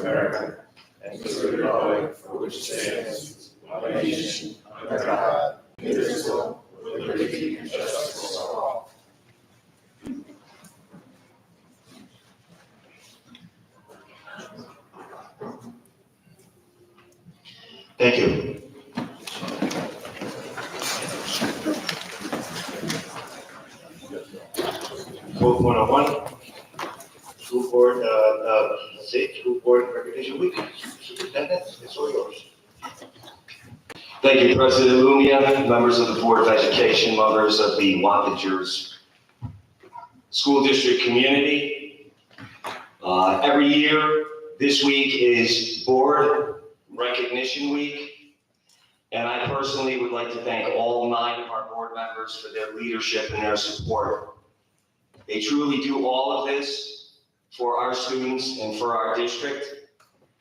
America, and to the republic for which it stands, one nation, under God, indivisible, with liberty and justice for all. Thank you. Book 101, School Board Recognition Week. Superintendent, it's all yours. Thank you, President Lumia, members of the Board of Education, members of the Wappingers School District community. Every year, this week is Board Recognition Week, and I personally would like to thank all 9 of our board members for their leadership and their support. They truly do all of this for our students and for our district.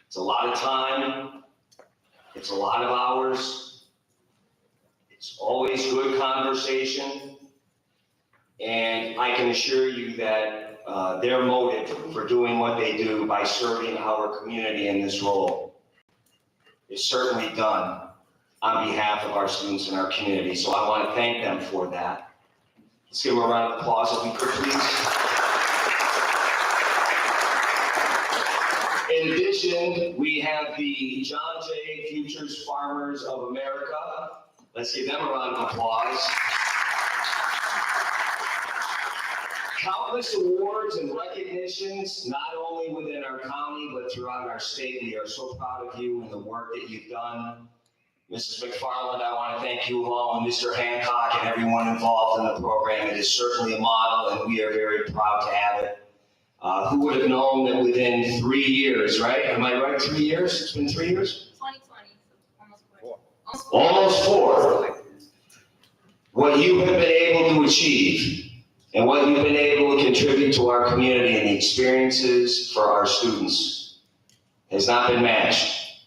It's a lot of time, it's a lot of hours, it's always good conversation, and I can assure you that their motive for doing what they do by serving our community in this role is certainly done on behalf of our students and our community. So I want to thank them for that. Let's give them a round of applause if we could, please. In addition, we have the John Jay Futures Farmers of America. Let's give them a round of applause. Countless awards and recognitions, not only within our county, but throughout our state. We are so proud of you and the work that you've done. Mrs. McFarland, I want to thank you along with Mr. Hancock and everyone involved in the program. It is certainly a model, and we are very proud to have it. Who would have known that within 3 years, right? Am I right? 3 years? It's been 3 years? 2020, almost 4. Almost 4. What you have been able to achieve and what you've been able to contribute to our community and the experiences for our students has not been matched.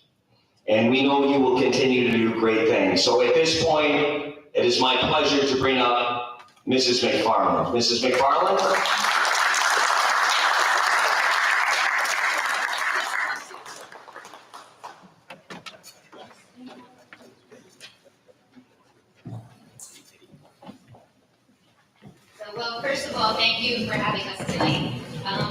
And we know you will continue to do great things. So at this point, it is my pleasure to bring up Mrs. McFarland. Mrs. McFarland? Well, first of all, thank you for having us tonight.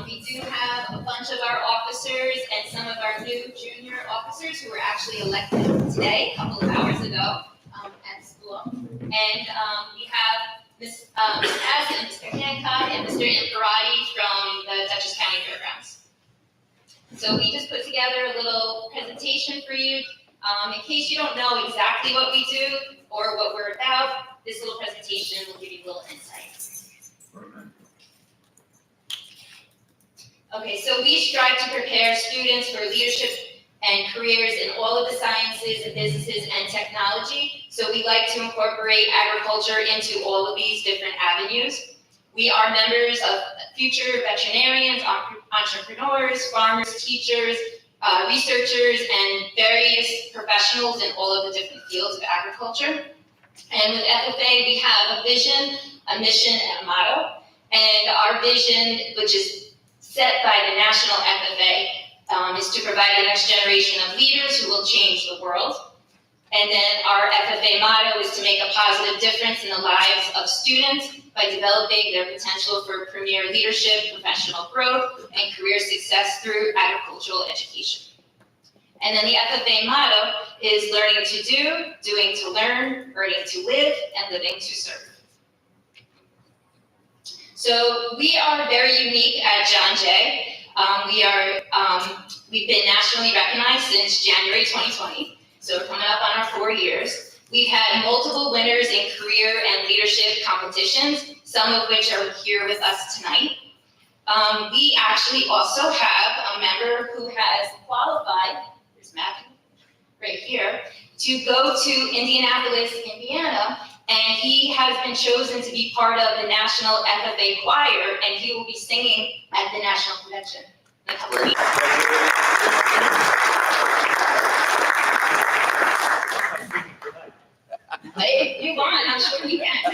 We do have a bunch of our officers and some of our new junior officers who were actually elected today, a couple of hours ago at school. And we have Ms. Addison, Mr. Hancock, and Mr. Imperati from the Dutchess County Fairgrounds. So we just put together a little presentation for you. In case you don't know exactly what we do or what we're about, this little presentation will give you a little insight. Okay, so we strive to prepare students for leadership and careers in all of the sciences, businesses, and technology. So we like to incorporate agriculture into all of these different avenues. We are members of future veterinarians, entrepreneurs, farmers, teachers, researchers, and various professionals in all of the different fields of agriculture. And with FFA, we have a vision, a mission, and a motto. And our vision, which is set by the National FFA, is to provide the next generation of leaders who will change the world. And then our FFA motto is to make a positive difference in the lives of students by developing their potential for premier leadership, professional growth, and career success through agricultural education. And then the FFA motto is learning to do, doing to learn, earning to live, and living to serve. So we are very unique at John Jay. We've been nationally recognized since January 2020. So we're coming up on our 4 years. We've had multiple winners in career and leadership competitions, some of which are here with us tonight. We actually also have a member who has qualified, there's Matthew, right here, to go to Indianapolis, Indiana, and he has been chosen to be part of the National FFA Choir, and he will be singing at the National Convention in a couple of weeks. If you want, I'm sure we can.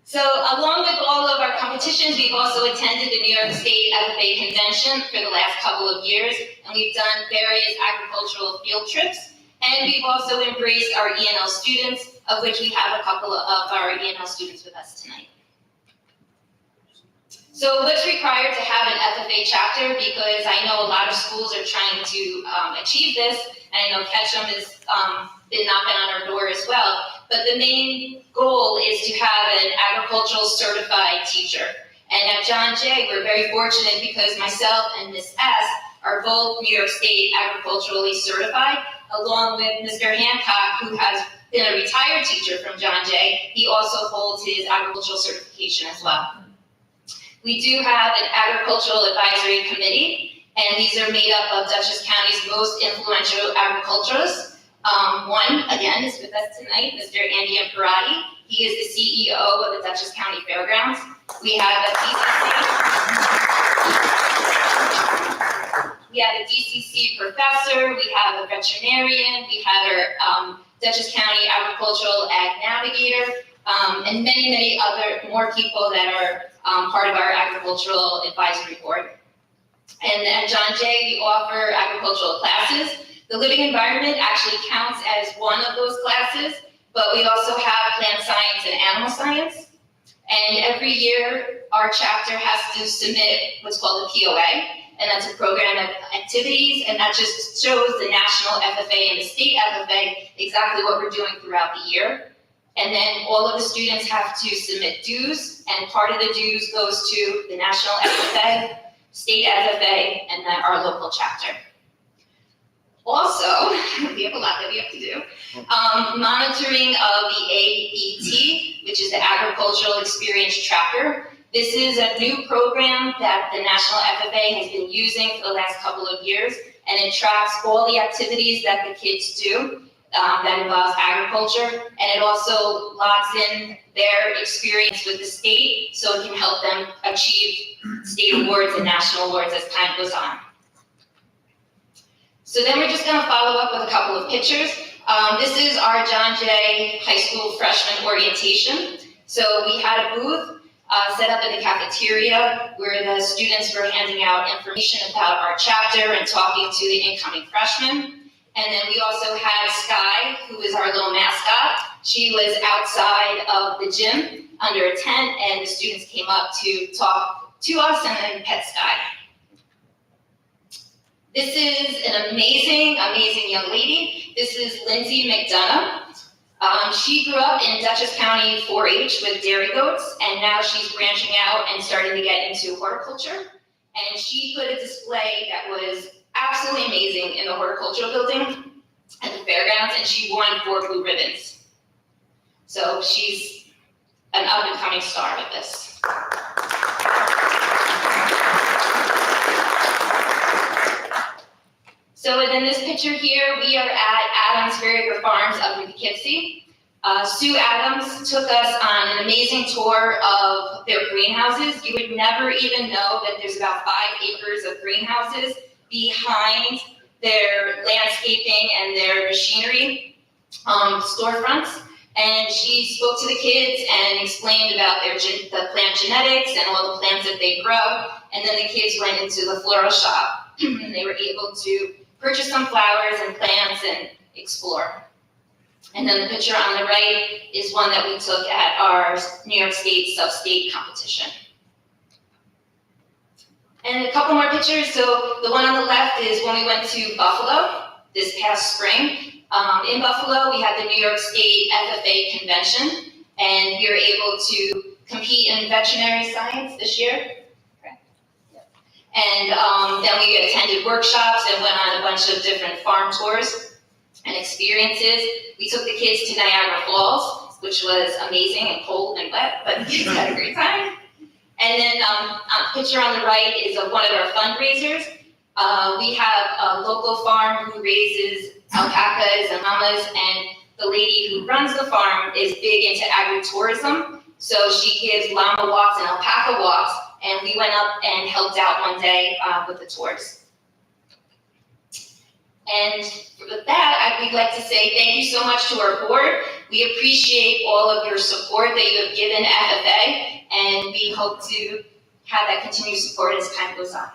So along with all of our competitions, we've also attended the New York State FFA Convention extension for the last couple of years, and we've done various agricultural field trips. And we've also embraced our ENL students, of which we have a couple of our ENL students with us tonight. So what's required to have an FFA chapter? Because I know a lot of schools are trying to achieve this, and I know Ketchum has been knocking on our door as well. But the main goal is to have an agricultural certified teacher. And at John Jay, we're very fortunate because myself and Ms. S are both New York State agriculturally certified, along with Mr. Hancock, who has been a retired teacher from John Jay. He also holds his agricultural certification as well. We do have an agricultural advisory committee, and these are made up of Dutchess County's most influential agriculturists. One, again, is with us tonight, Mr. Andy Imperati. He is the CEO of the Dutchess County Fairgrounds. We have a DCC professor, we have a veterinarian, we have our Dutchess County Agricultural Ag Navigator, and many, many other more people that are part of our agricultural advisory board. And at John Jay, we offer agricultural classes. The living environment actually counts as one of those classes, but we also have plant science and animal science. And every year, our chapter has to submit what's called a POA, and that's a program of activities, and that just shows the national FFA and the state FFA exactly what we're doing throughout the year. And then all of the students have to submit dues, and part of the dues goes to the national FFA, state FFA, and then our local chapter. Also, we have a lot that we have to do. Monitoring of the AET, which is the Agricultural Experience Tracker. This is a new program that the National FFA has been using for the last couple of years, and it tracks all the activities that the kids do that involves agriculture, and it also logs in their experience with the state, so it can help them achieve state awards and national awards as time goes on. So then we're just going to follow up with a couple of pictures. This is our John Jay High School freshman orientation. So we had a booth set up in the cafeteria where the students were handing out information about our chapter and talking to the incoming freshmen. And then we also had Sky, who is our little mascot. She was outside of the gym under a tent, and the students came up to talk to us and then pet Sky. This is an amazing, amazing young lady. This is Lindsay McDonough. She grew up in Dutchess County 4-H with dairy goats, and now she's branching out and starting to get into horticulture. And she put a display that was absolutely amazing in the horticultural building at the fairgrounds, and she won 4 blue ribbons. So she's an up-and-coming star with this. So within this picture here, we are at Adams Farrier Farms up in Poughkeepsie. Sue Adams took us on an amazing tour of their greenhouses. You would never even know that there's about 5 acres of greenhouses behind their landscaping and their machinery storefronts. And she spoke to the kids and explained about the plant genetics and all the plants that they grow. And then the kids went into the floral shop and they were able to purchase some flowers and plants and explore. And then the picture on the right is one that we took at our New York State sub-state competition. And a couple more pictures. So the one on the left is when we went to Buffalo this past spring. In Buffalo, we had the New York State FFA convention, and we were able to compete in veterinary science this year. And then we attended workshops and went on a bunch of different farm tours and experiences. We took the kids to Niagara Falls, which was amazing and cold and wet, but the kids had a great time. And then a picture on the right is of one of our fundraisers. We have a local farm who raises alpacas and llamas, and the lady who runs the farm is big into agritourism. So she gives llama walks and alpaca walks, and we went up and helped out one day with the tours. And with that, we'd like to say thank you so much to our board. We appreciate all of your support that you have given FFA, and we hope to have that continued support as time goes on.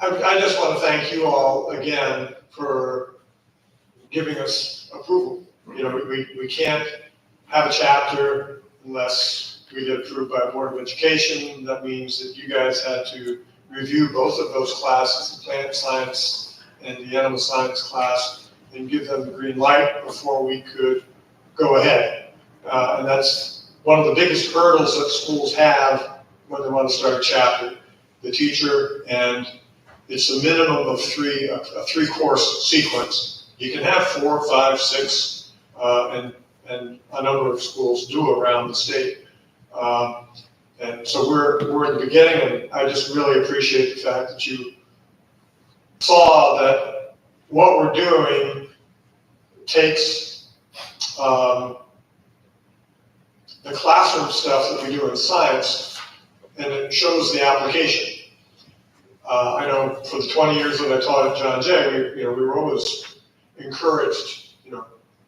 I just want to thank you all again for giving us approval. You know, we can't have a chapter unless we get approved by Board of Education. That means that you guys had to review both of those classes, the plant science and the animal science class, and give them the green light before we could go ahead. And that's one of the biggest hurdles that schools have when they want to start a chapter. The teacher, and it's a minimum of a three-course sequence. You can have 4, 5, 6, and a number of schools do around the state. And so we're in the beginning, and I just really appreciate the fact that you saw that what we're doing takes the classroom stuff that we do in science, and it shows the application. I know for the 20 years that I taught at John Jay, we were always encouraged,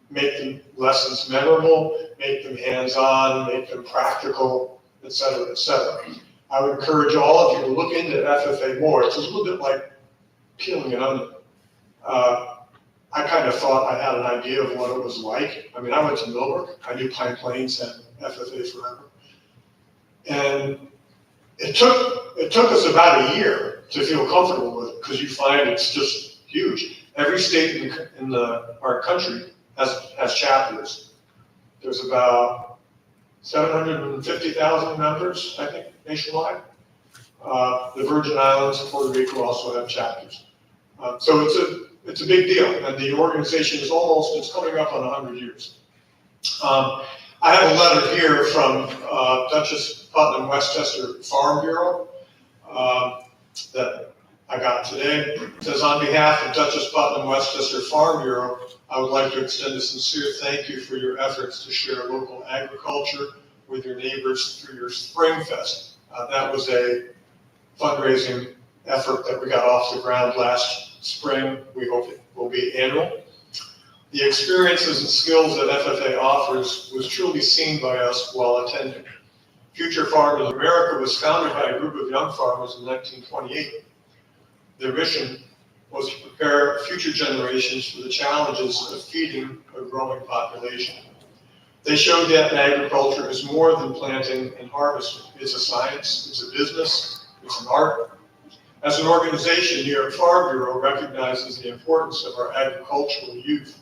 make the lessons memorable, make them hands-on, make them practical, et cetera, et cetera. I would encourage all of you to look into FFA more. It's a little bit like peeling an onion. I kind of thought I had an idea of what it was like. I mean, I went to Millbrook. I knew Pine Plains had FFA forever. And it took us about a year to feel comfortable with it, because you find it's just huge. Every state in our country has chapters. There's about 750,000 members, I think, nationwide. The Virgin Islands and Puerto Rico also have chapters. So it's a big deal, and the organization is it's coming up on 100 years. I have a letter here from Dutchess Putnam Westchester Farm Bureau that I got today. It says, on behalf of Dutchess Putnam Westchester Farm Bureau, I would like to extend a sincere thank you for your efforts to share local agriculture with your neighbors through your Spring Fest. That was a fundraising effort that we got off the ground last spring. We hope it will be annual. The experiences and skills that FFA offers was truly seen by us while attending. Future Farmers America was founded by a group of young farmers in 1928. Their mission was to prepare future generations for the challenges of feeding a growing population. They showed that agriculture is more than planting and harvesting. It's a science, it's a business, it's an art. As an organization, New York Farm Bureau recognizes the importance of our agricultural youth.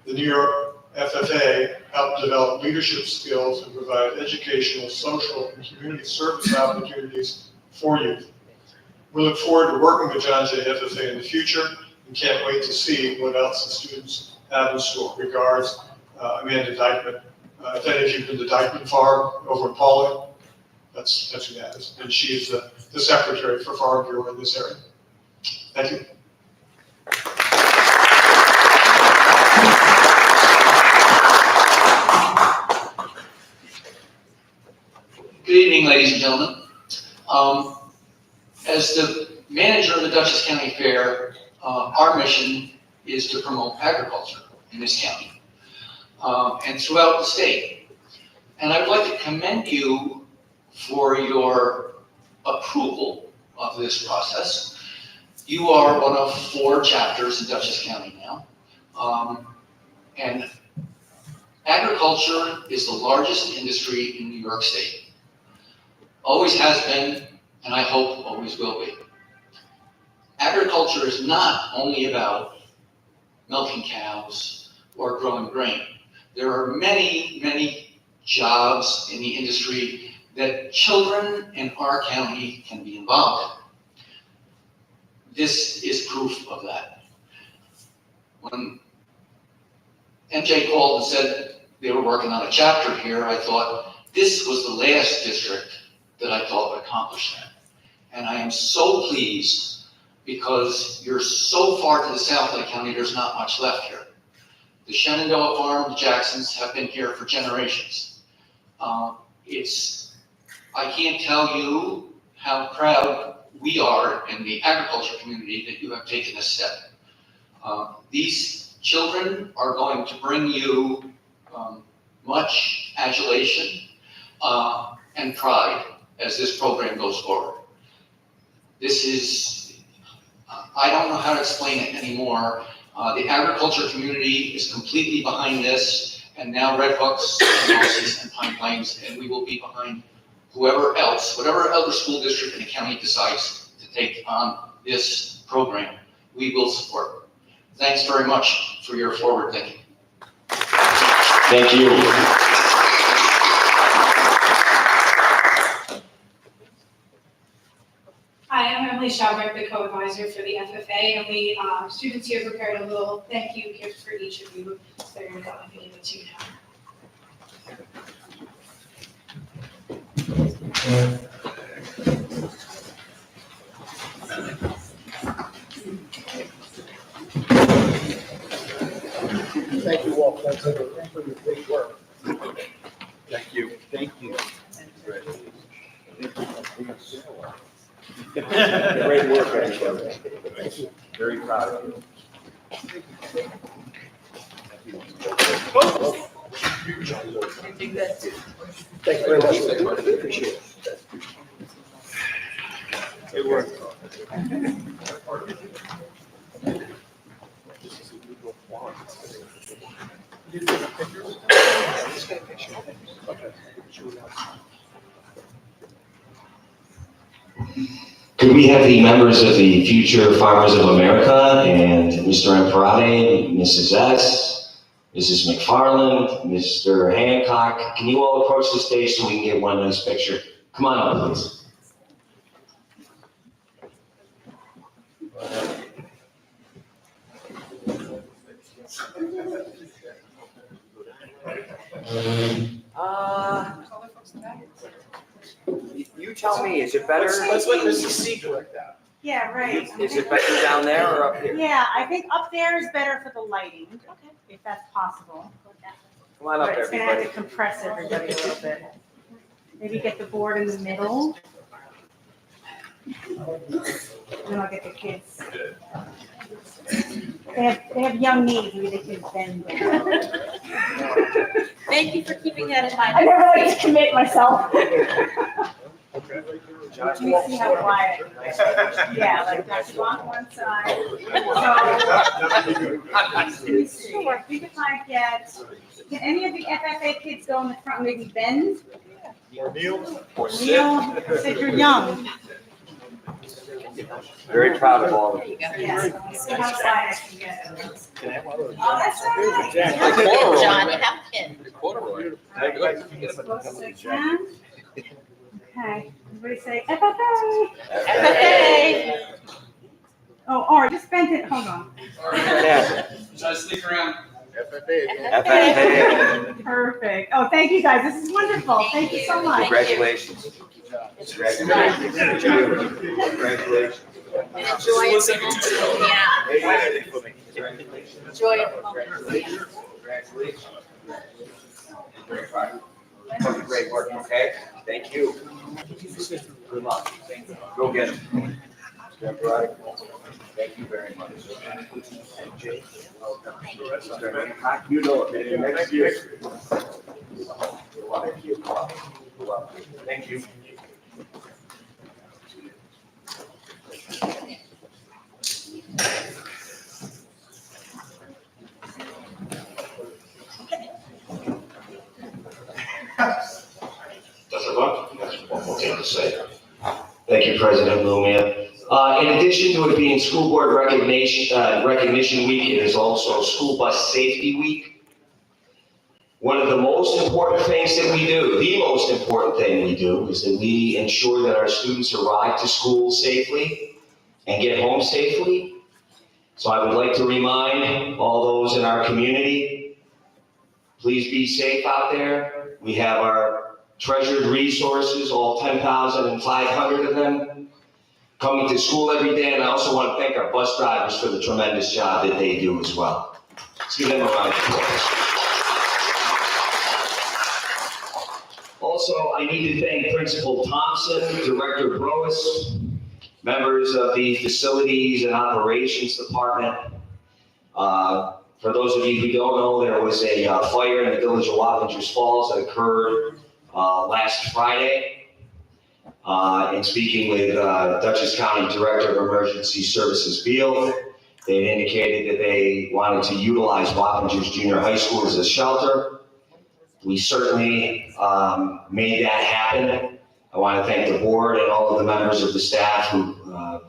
The New York FFA helped develop leadership skills and provide educational, social, and community service opportunities for youth. We look forward to working with John Jay FFA in the future and can't wait to see what else the students have in store. Regards, Amanda Dykeman. If any of you have been to Dykeman Farm over in Pauling, that's who that is. And she is the secretary for Farm Bureau in this area. Thank you. Good evening, ladies and gentlemen. As the manager of the Dutchess County Fair, our mission is to promote agriculture in this county and throughout the state. And I would like to commend you for your approval of this process. You are one of 4 chapters in Dutchess County now. And agriculture is the largest industry in New York State. Always has been, and I hope always will be. Agriculture is not only about milking cows or growing grain. There are many, many jobs in the industry that children in our county can be involved in. This is proof of that. When MJ called and said they were working on a chapter here, I thought this was the last district that I thought would accomplish that. And I am so pleased because you're so far to the south of the county, there's not much left here. The Shenandoah Farm, the Jacksons have been here for generations. I can't tell you how proud we are in the agriculture community that you have taken this step. These children are going to bring you much adulation and pride as this program goes forward. This is, I don't know how to explain it anymore. The agriculture community is completely behind this, and now Red Hooks, and Moses, and Pine Plains, and we will be behind whoever else, whatever other school district in the county decides to take on this program, we will support. Thanks very much for your forward thinking. Thank you. Hi, I'm Emily Schauberg, the co-advisor for the FFA, and we, students here prepared a little thank you gift for each of you. So they're going to go and give it to you now. Thank you all, thank you for your great work. Thank you. Thank you. Great work, everybody. Thank you. Very proud of you. Thank you very much. Appreciate it. Good work. Could we have the members of the Future Farmers of America and Mr. Emperade, Mrs. S., Mrs. McFarland, Mr. Hancock, can you all approach the stage so we can get one nice picture? Come on up, please. You tell me, is it better? Let's let Mrs. C direct that. Yeah, right. Is it better down there or up here? Yeah, I think up there is better for the lighting, if that's possible. Come on up, But it's gonna have to everybody. compress everybody a little bit. Maybe get the board in the middle. Then I'll get the kids. They have young knees, maybe they can bend down. Thank you for keeping that in mind. I never like to commit myself. Okay. Let me see how quiet. Yeah, like Dr. on one side. So, let me see, if we could get, can any of the FFA kids go in the front, maybe bend? Or kneel. Or sit. Neil, said you're young. Very proud of all of you. Yes, let's see how quiet I can get. Can I have one of those? Oh, that's all right. Exactly. John, you have him. As close as I can. Okay, everybody say FFA. FFA. Oh, Art, just bend it, hold on. Yeah. Try to sneak around. FFA. FFA. Perfect. Oh, thank you guys, this is wonderful, thank you so much. Congratulations. Congratulations. Congratulations. Enjoy it. Yeah. Enjoy it. Congratulations. Very proud. Great work, okay? Thank you. Good luck. Go get him. Thank you very much. And Jay, welcome. Mr. Hancock, you know it, man. Next year. Thank you. Okay to say. Thank you, President Lumia. In addition to it being School Board Recognition Week, it is also School Bus Safety Week. One of the most important things that we do, the most important thing we do, is that we ensure that our students arrive to school safely and get home safely. So I would like to remind all those in our community, please be safe out there. We have our treasured resources, all 10,500 of them, coming to school every day. And I also want to thank our bus drivers for the tremendous job that they do as well. Let's give them a round of applause. Also, I need to thank Principal Thompson, Director Brois, members of the Facilities and Operations Department. For those of you who don't know, there was a fire in the village of Wappingers Falls that occurred last Friday. In speaking with Dutchess County Director of Emergency Services, Beal, they had indicated that they wanted to utilize Wappingers Junior High School as a shelter. We certainly made that happen. I want to thank the board and all of the members of the staff who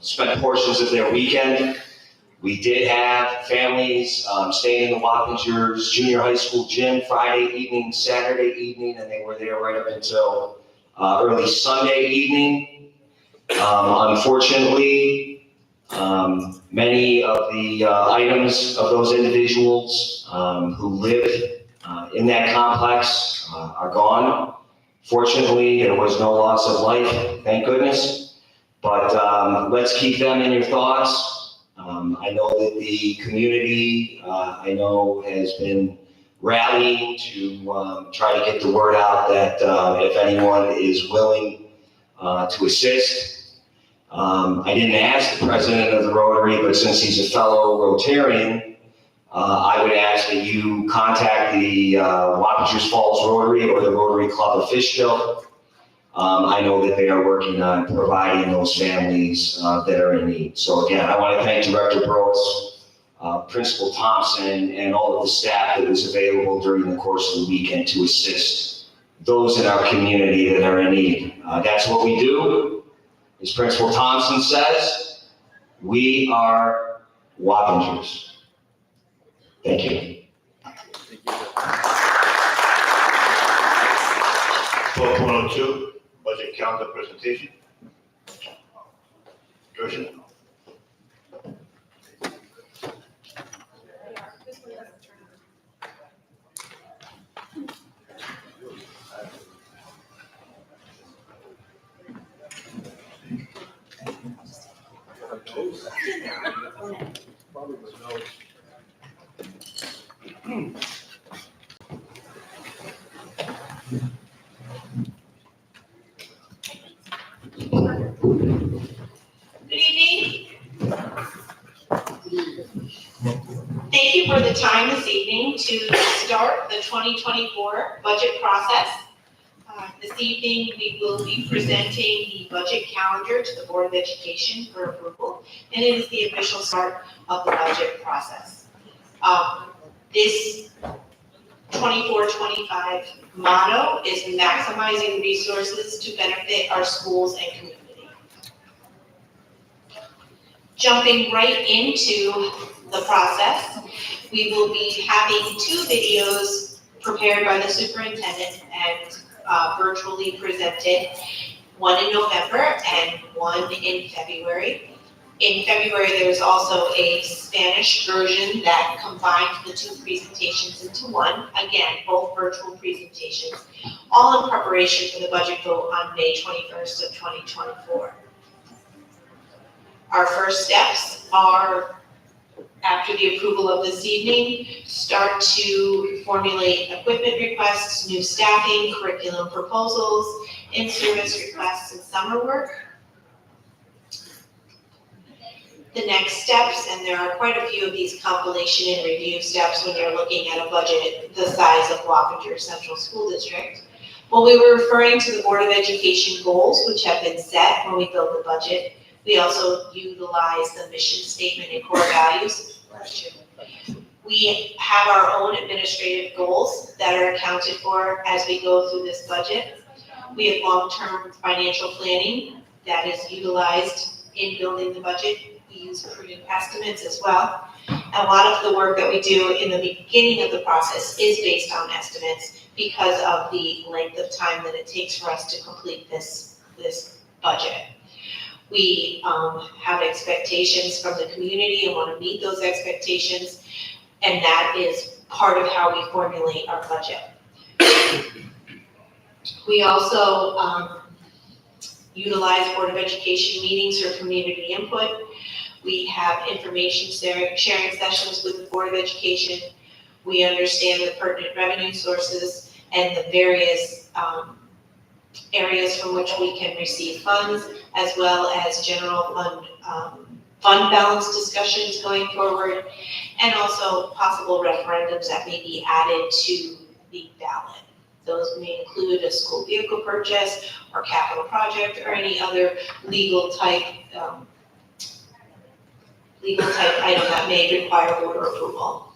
spent portions of their weekend. We did have families staying in the Wappingers Junior High School gym Friday evening, Saturday evening, and they were there right up until early Sunday evening. Unfortunately, many of the items of those individuals who live in that complex are gone. Fortunately, there was no loss of life, thank goodness. But let's keep them in your thoughts. I know that the community, has been rallying to try to get the word out that if anyone is willing to assist. I didn't ask the president of the Rotary, but since he's a fellow Rotarian, I would ask that you contact the Wappingers Falls Rotary or the Rotary Club of Fishkill. I know that they are working on providing those families that are in need. So again, I want to thank Director Burrows, Principal Thompson, and all of the staff that was available during the course of the weekend to assist those in our community that are in need. That's what we do. As Principal Thompson says, we are Wappingers. Thank you. 12.02, budget calendar presentation. Georgia? Good evening. Thank you for the time this evening to start the 2024 budget process. This evening, we will be presenting the budget calendar to the Board of Education for approval, and it is the official start of the budget process. This 24-25 motto is maximizing resources to benefit our schools and community. Jumping right into the process, we will be having 2 videos prepared by the superintendent and virtually presented, one in November and one in February. In February, there's also a Spanish version that combines the 2 presentations into one. Again, both virtual presentations, all in preparation for the budget vote on May 21st of 2024. Our first steps are, after the approval of this evening, start to formulate equipment requests, new staffing, curriculum proposals, in-service requests, and summer work. The next steps, and there are quite a few of these compilation and review steps when you're looking at a budget the size of Wappinger Central School District. Well, we were referring to the Board of Education goals, which have been set when we build the budget. We also utilize the mission statement and core values. We have our own administrative goals that are accounted for as we go through this budget. We have long-term financial planning that is utilized in building the budget. We use prudent estimates as well. A lot of the work that we do in the beginning of the process is based on estimates because of the length of time that it takes for us to complete this budget. We have expectations from the community and want to meet those expectations, and that is part of how we formulate our budget. We also utilize Board of Education meetings for community input. We have information sharing sessions with the Board of Education. We understand the pertinent revenue sources and the various areas from which we can receive funds, as well as general fund balance discussions going forward, and also possible referendums that may be added to the ballot. Those may include a school vehicle purchase or capital project or any other legal type item that may require board approval.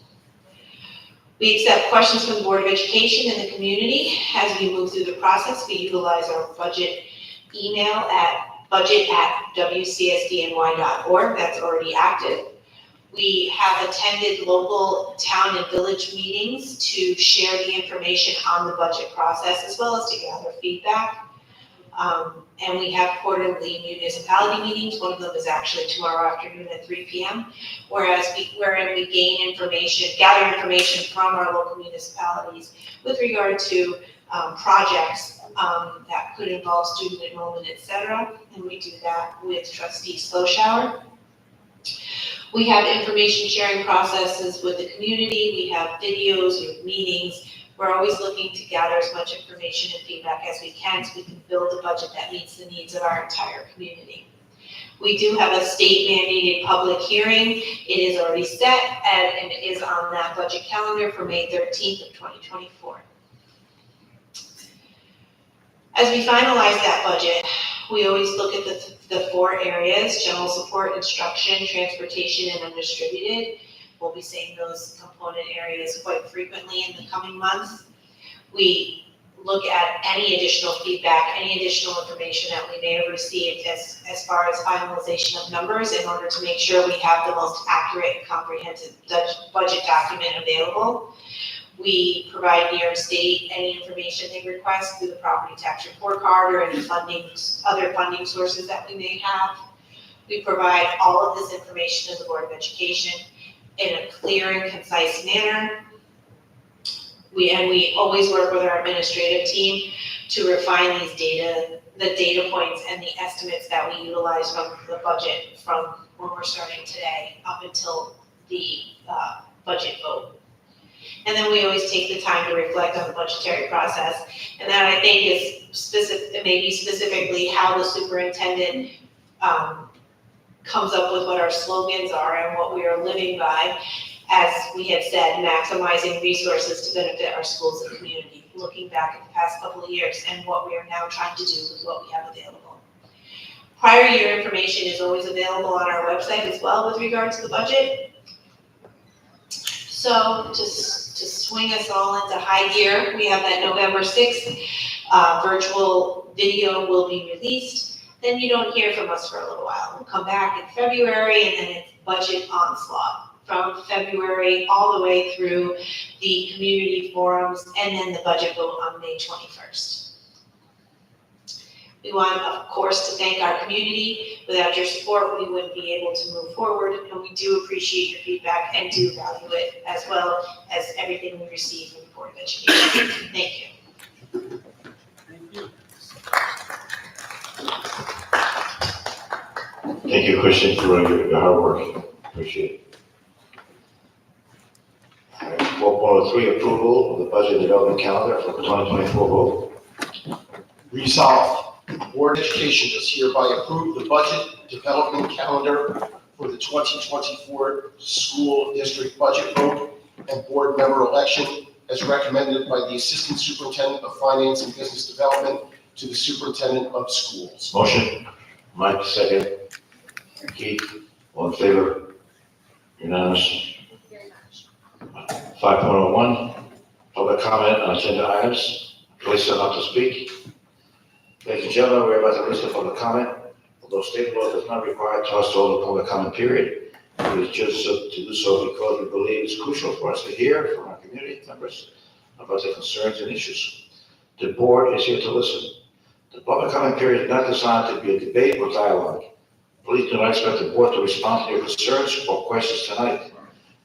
We accept questions from the Board of Education and the community. As we move through the process, we utilize our budget email at budget@wcsdny.org. That's already active. We have attended local town and village meetings to share the information on the budget process as well as to gather feedback. And we have quarterly municipality meetings. One of them is actually tomorrow afternoon at 3 p.m. Wherein we gather information from our local municipalities with regard to projects that could involve student enrollment, et cetera. And we do that with Trustee Sloshower. We have information sharing processes with the community. We have videos, we have meetings. We're always looking to gather as much information and feedback as we can so we can build a budget that meets the needs of our entire community. We do have a state mandated public hearing. It is already set and it is on that budget calendar for May 13th of 2024. As we finalize that budget, we always look at the four areas: general support, instruction, transportation, and undistributed. We'll be saying those component areas quite frequently in the coming months. We look at any additional feedback, any additional information that we may have received as far as finalization of numbers in order to make sure we have the most accurate and comprehensive budget document available. We provide New York State any information they request through the property tax report card or any other funding sources that we may have. We provide all of this information to the Board of Education in a clear and concise manner. We always work with our administrative team to refine the data points and the estimates that we utilize from the budget from when we're starting today up until the budget vote. And then we always take the time to reflect on the budgetary process. And that I think is maybe specifically how the superintendent comes up with what our slogans are and what we are living by. As we had said, maximizing resources to benefit our schools and community, looking back at the past couple of years and what we are now trying to do with what we have available. Prior year information is always available on our website as well with regard to the budget. So to swing us all into high gear, we have that November 6th virtual video will be released. Then you don't hear from us for a little while. We'll come back in February and then it's budget onslaught from February all the way through the community forums and then the budget vote on May 21st. We want, of course, to thank our community. Without your support, we wouldn't be able to move forward, and we do appreciate your feedback and do value it, as well as everything we receive from the Board of Education. Thank you. Thank you, Christian, for your hard work. Appreciate it. 4.03, approval of the budget development calendar for the 2024 vote. Resolved, the Board of Education does hereby approve the budget development calendar for the 2024 school district budget vote and board member election as recommended by the Assistant Superintendent of Finance and Business Development to the Superintendent of Schools. Motion, Mike, second. Keith, all in favor? Unanimous. 5.01, public comment on agenda items. Please stand up to speak. Ladies and gentlemen, we're about to listen to public comment. Although state law does not require us to hold a public comment period, it is just to do so because we believe it's crucial for us to hear from our community members about their concerns and issues. The board is here to listen. The public comment period is not designed to be a debate or dialogue. Please do not expect the board to respond to your concerns or questions tonight.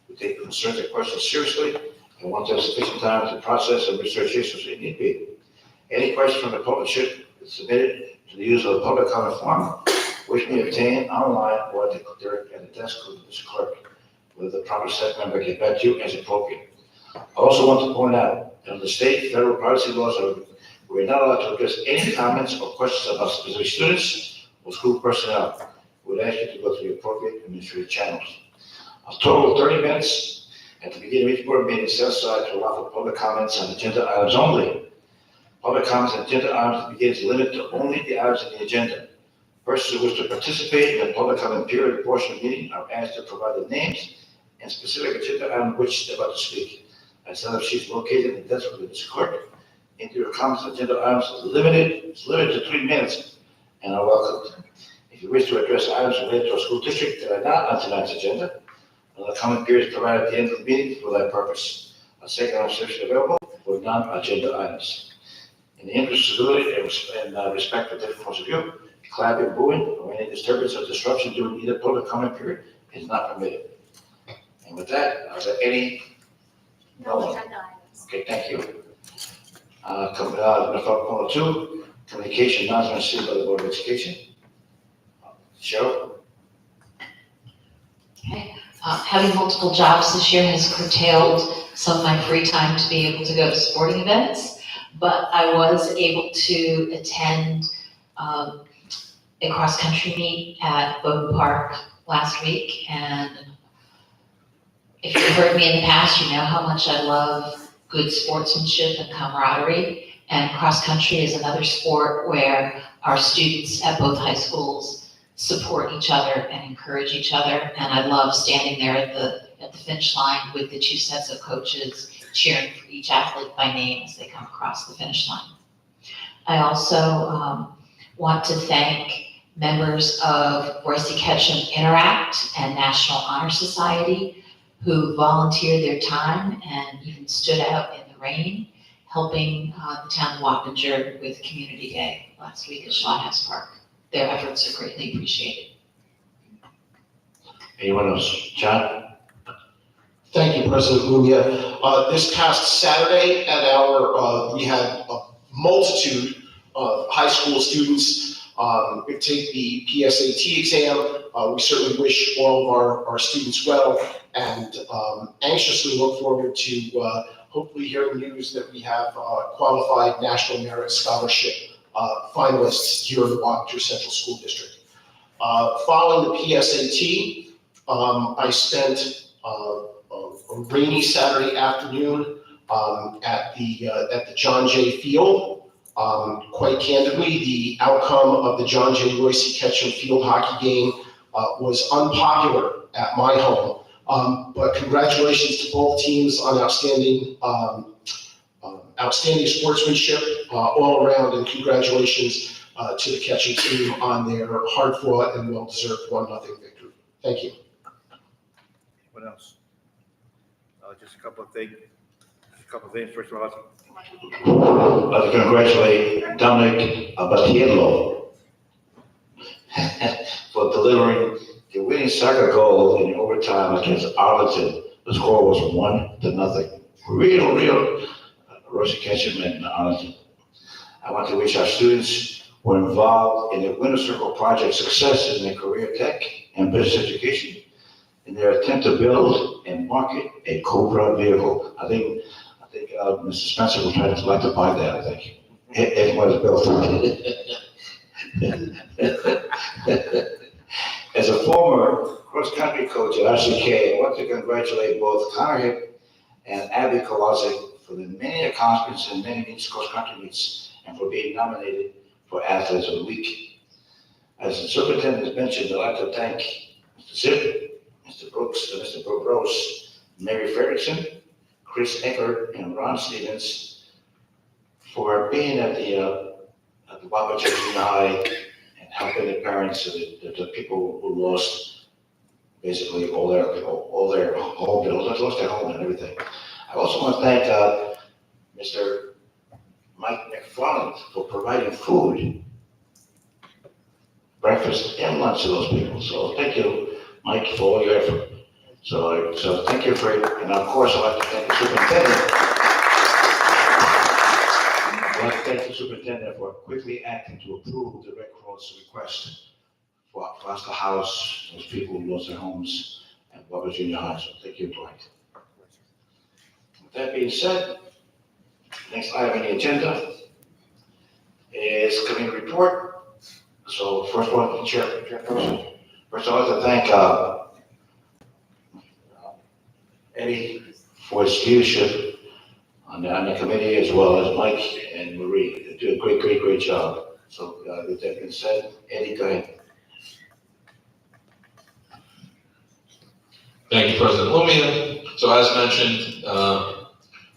We take concerns and questions seriously and want to have sufficient time to process and research issues if need be. Any questions from the public should be submitted to the user of the public comment form, which may be obtained online or at the desk of the clerk, with the proper staff member get back to you as appropriate. I also want to point out that the state, federal privacy laws we're not allowed to address any comments or questions about specific students or school personnel. We would ask you to go through the appropriate administrative channels. A total of 30 minutes at the beginning of each board meeting is set aside to allow for public comments on agenda items only. Public comments on agenda items begins limited to only the items on the agenda. Persons who wish to participate in the public comment period portion of the meeting are asked to provide their names and specific agenda item which they're about to speak. A sign-up sheet is located in the desk of the clerk. Enter your comments on agenda items it's limited to 3 minutes and are welcomed. If you wish to address items related to our school district that are not on tonight's agenda, another comment period is provided at the end of the meeting for that purpose. A second item session available for non-agenda items. In the interest of civility and respect for different points of view, clapping, booing, or any disturbance or disruption during either public comment period is not permitted. And with that, are there any? No agenda items. Okay, thank you. Number 2, communication announcements received by the Board of Education. Cheryl? Having multiple jobs this year has curtailed some of my free time to be able to go to sporting events, but I was able to attend a cross-country meet at Bowden Park last week, and if you've heard me in the past, you know how much I love good sportsmanship and camaraderie, and cross-country is another sport where our students at both high schools support each other and encourage each other, and I love standing there at the finish line with the 2 sets of coaches cheering for each athlete by name as they come across the finish line. I also want to thank members of Royce Ketchum Interact and National Honor Society who volunteered their time and even stood out in the rain, helping the town of Wappinger with Community Day last week at Shawhouse Park. Their efforts are greatly appreciated. Anyone else? John? Thank you, President Mumia. This past Saturday at we had a multitude of high school students take the PSAT exam. We certainly wish all of our students well and anxiously look forward to hopefully hearing news that we have qualified National Merit Scholarship finalists here in the Wappinger Central School District. Following the PSAT, I spent a rainy Saturday afternoon at the John Jay Field. Quite candidly, the outcome of the John Jay Royce Ketchum Field hockey game was unpopular at my home. But congratulations to both teams on outstanding sportsmanship all around, and congratulations to the Ketchum team on their hard-fought and well-deserved 1-0 victory. Thank you. What else? Just a couple of things. First of all, I'd like to congratulate Dominic Abatiello for delivering the winning soccer goal in overtime against Arlington. The score was 1-0. Real Royce Ketchum and Arlington. I want to wish our students who are involved in the Winter Circle Project success in their career tech and business education in their attempt to build and market a Cobra vehicle. I think Mr. Spencer will try to like to buy that, I think. It was built. As a former cross-country coach at RCK, I want to congratulate both Connor Hick and Abby Kowalczyk for the many accomplishments in many meets, cross-country meets, and for being nominated for Athletes of the Week. As the superintendent has mentioned, I'd like to thank Mr. Zip, Mr. Brooks, Mr. Brooke Rose, Mary Frederickson, Chris Eckert, and Ron Stevens for being at the Wappinger Junior High and helping the parents, the people who lost basically all their home, lost their home and everything. I also want to thank Mr. Mike McFarland for providing food, breakfast and lunch to those people. So thank you, Mike, for all your effort. So thank you for it. And of course, I'd like to thank the superintendent. I'd like to thank the superintendent for quickly acting to approve the Red Cross request for foster house, those people who lost their homes at Wappinger Junior High. So thank you, Dwight. With that being said, next item on the agenda is committee report. So first one, Chairperson. First, I'd like to thank Eddie for his leadership on the committee, as well as Mike and Marie. They do a great job. So, with that being said, Eddie, go ahead. Thank you, President Lumia. So as mentioned,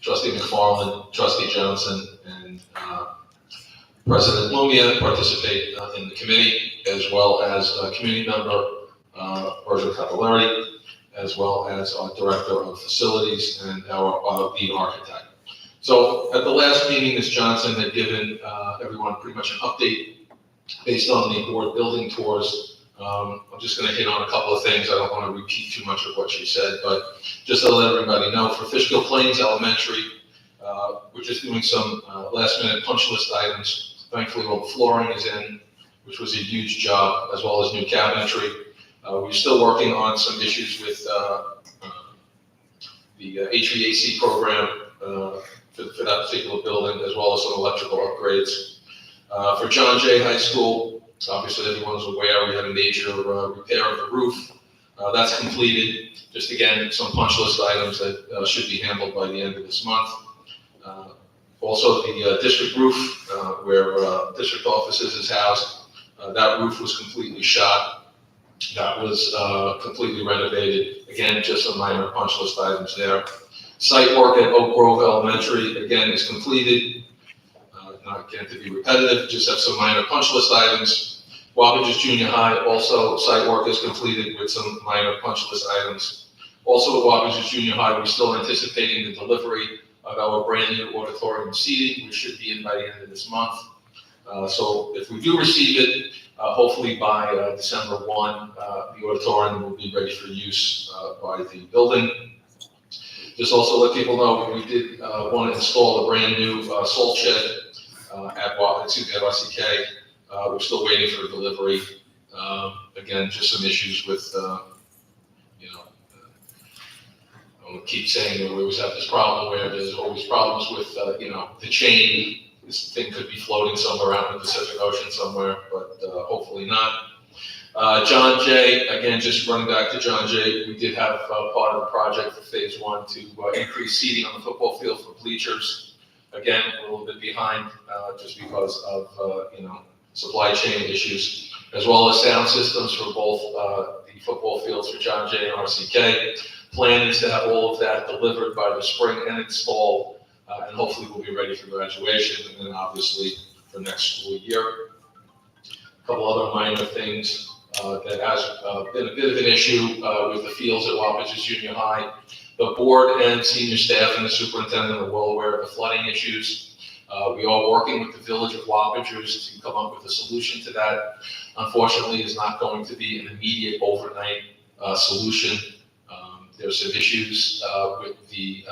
Trustee McFarland, Trustee Johnson, and President Lumia participate in the committee, as well as community member Roger Capilleri, as well as our Director of Facilities and our lead architect. So at the last meeting, Ms. Johnson had given everyone pretty much an update based on the board building tours. I'm just going to hit on a couple of things. I don't want to repeat too much of what she said, but just to let everybody know, for Fishkill Plains Elementary, we're just doing some last-minute punch list items. Thankfully, all the flooring is in, which was a huge job, as well as new cabinetry. We're still working on some issues with the HVAC program for that particular building, as well as some electrical upgrades. For John Jay High School, obviously everyone's aware we had a major repair of the roof. That's completed. Just again, some punch list items that should be handled by the end of this month. Also, the district roof, where district offices is housed, that roof was completely shot. That was completely renovated. Again, just some minor punch list items there. Site work at Oak Grove Elementary, again, is completed. Not again to be repetitive, just have some minor punch list items. Wapages Junior High, also site work is completed with some minor punch list items. Also at Wapages Junior High, we're still anticipating the delivery of our brand new auditorium seating, which should be in by the end of this month. So if we do receive it, hopefully by December 1, the auditorium will be ready for use by the building. Just also let people know, we did want to install a brand new salt shed at RCK. We're still waiting for delivery. Again, just some issues with, I don't keep saying that we always have this problem where there's always problems with, the chain. This thing could be floating somewhere out in the Pacific Ocean somewhere, but hopefully not. John Jay, again, just running back to John Jay, we did have part of the project for phase 1 to increase seating on the football field for bleachers. Again, we're a little bit behind just because of, supply chain issues, as well as sound systems for both the football fields for John Jay and RCK. Plan is to have all of that delivered by the spring and installed, and hopefully we'll be ready for graduation, and then obviously for next school year. A couple other minor things that has been a bit of an issue with the fields at Wapages Junior High. The board and senior staff and the superintendent are well aware of the flooding issues. We are working with the village of Wapages to come up with a solution to that. Unfortunately, it's not going to be an immediate overnight solution. There's some issues with the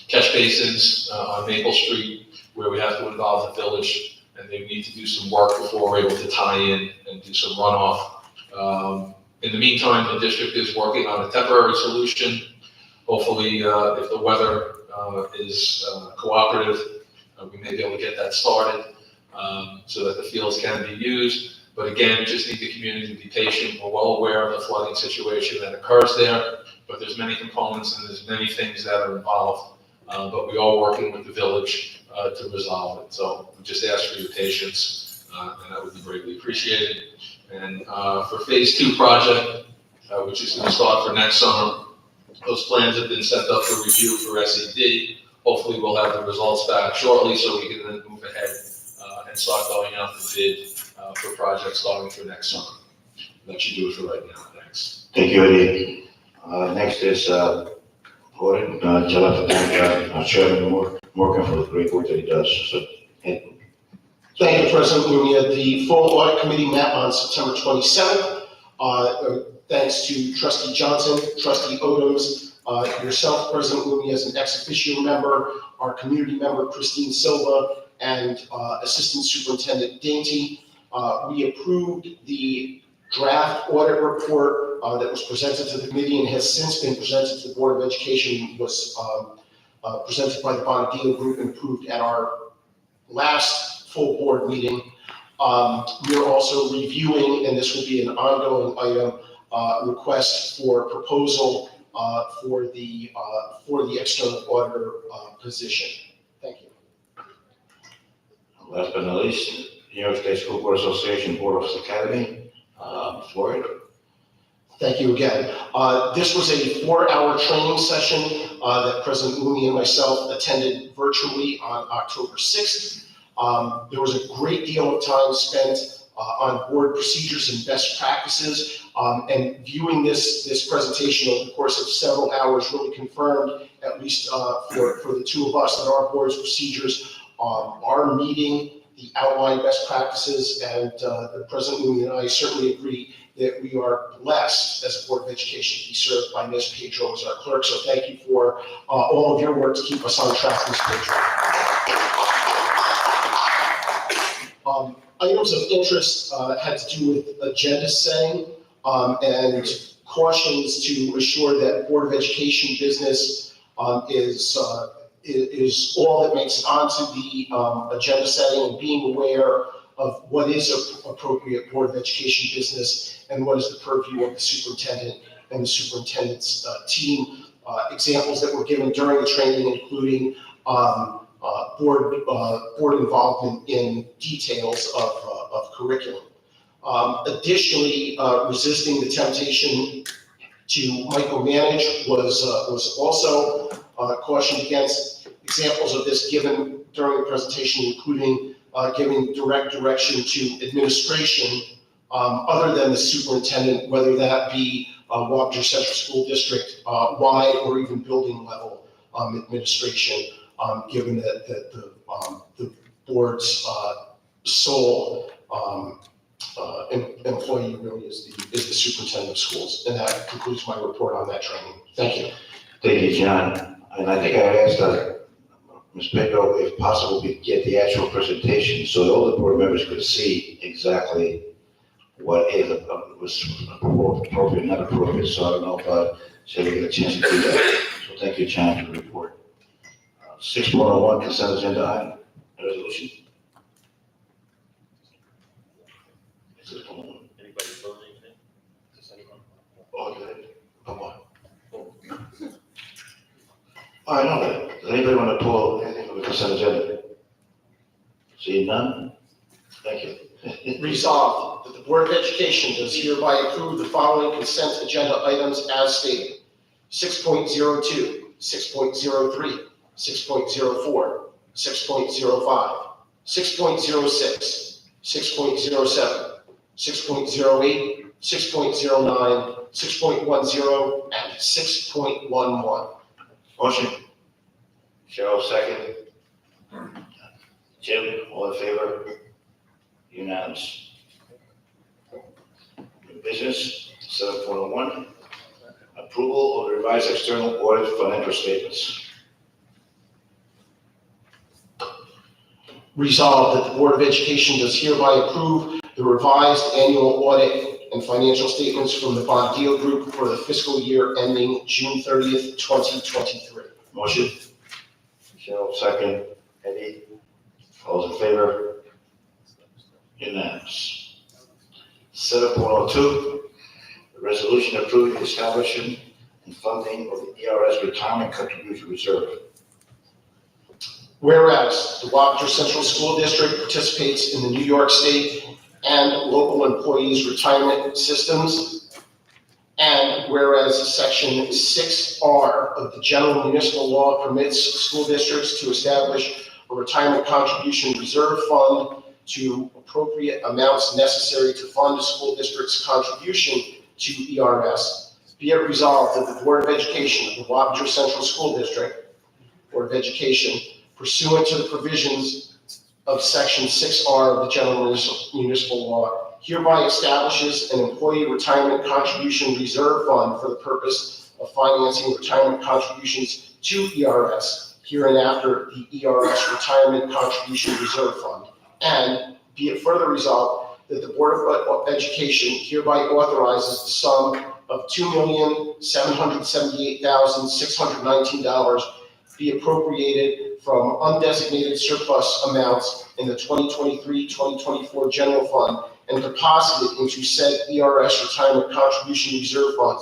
catch basins on Maple Street where we have to involve the village, and they need to do some work before we're able to tie in and do some runoff. In the meantime, the district is working on a temporary solution. Hopefully, if the weather is cooperative, we may be able to get that started so that the fields can be used. But again, just need the community to be patient. We're well aware of the flooding situation that occurs there, but there's many components and there's many things that are involved. But we are working with the village to resolve it. So we just ask for your patience, and that would be greatly appreciated. And for phase 2 project, which is going to start for next summer, those plans have been sent up for review for SED. Hopefully we'll have the results back shortly so we can then move ahead and start going out to bid for projects starting for next summer. That should do it for right now. Thanks. Thank you, Eddie. Next is Gordon. I'd like to thank Chairman Morgan for the great work that he does. So, Ed. Thank you, President Lumia. The full audit committee met on September 27th. Thanks to Trustee Johnson, Trustee Odoms, yourself, President Lumia, as an ex officio member, our community member, Christine Silva, and Assistant Superintendent Dainty. We approved the draft audit report that was presented to the committee and has since been presented to the Board of Education, was presented by the Bonadillo Group and approved at our last full board meeting. We're also reviewing, and this will be an ongoing item, request for proposal for the external auditor position. Thank you. Last but not least, New York State School Board Association Board Office Academy, Floyd. Thank you again. This was a 4-hour training session that President Lumi and myself attended virtually on October 6th. There was a great deal of time spent on board procedures and best practices, and viewing this presentation over the course of several hours really confirmed, at least for the two of us, that our board's procedures are meeting the outlined best practices, and the President Lumi and I certainly agree that we are blessed as a Board of Education to be served by Ms. Pedro as our clerk. So thank you for all of your work to keep us on track, Ms. Pedro. Items of interest had to do with agenda setting and cautions to assure that Board of Education business is all that makes it onto the agenda setting, and being aware of what is appropriate Board of Education business and what is the purview of the superintendent and the superintendent's team. Examples that were given during the training, including board involvement in details of curriculum. Additionally, resisting the temptation to micromanage was also cautioned against. Examples of this given during the presentation, including giving direct direction to administration other than the superintendent, whether that be Wapner Central School District wide or even building level administration, given that the board's sole employee really is the superintendent of schools. And that concludes my report on that training. Thank you. Thank you, John. And I think I asked Ms. Pedro, if possible, we get the actual presentation so all the board members could see exactly what was appropriate, not appropriate. So I don't know if she'll get a chance to do that. So thank you, John, for the report. 6.01 consent agenda item, resolution. Anybody vote anything? Does anyone? Okay, come on. I know that. Does anybody want to pull anything from the consent agenda? See none? Thank you. Resolved that the Board of Education does hereby approve the following consent agenda items as stated. 6.02, 6.03, 6.04, 6.05, 6.06, 6.07, 6.08, 6.09, 6.10, and 6.11. Motion. Cheryl, second. Jim, all in favor? Unanimous. New business, 7.01. Approval of the revised external audit financial statements. Resolved that the Board of Education does hereby approve the revised annual audit and financial statements from the Bondio Group for the fiscal year ending June 30th, 2023. Motion. Cheryl, second. Eddie, all those in favor? Unanimous. 7.02, the resolution approving the establishment and funding of the ERS retirement contribution reserve. Whereas the Wapner Central School District participates in the New York State and local employees' retirement systems, and whereas Section 6R of the General Municipal Law permits school districts to establish a retirement contribution reserve fund to appropriate amounts necessary to fund a school district's contribution to ERS, be it resolved that the Board of Education of the Wapner Central School District, Board of Education, pursuant to the provisions of Section 6R of the General Municipal Law, hereby establishes an employee retirement contribution reserve fund for the purpose of financing retirement contributions to ERS, hereinafter the ERS Retirement Contribution Reserve Fund. And be it further resolved that the Board of Education hereby authorizes the sum of $2,778,619 be appropriated from undesignated surplus amounts in the 2023-2024 general fund and deposited into said ERS Retirement Contribution Reserve Fund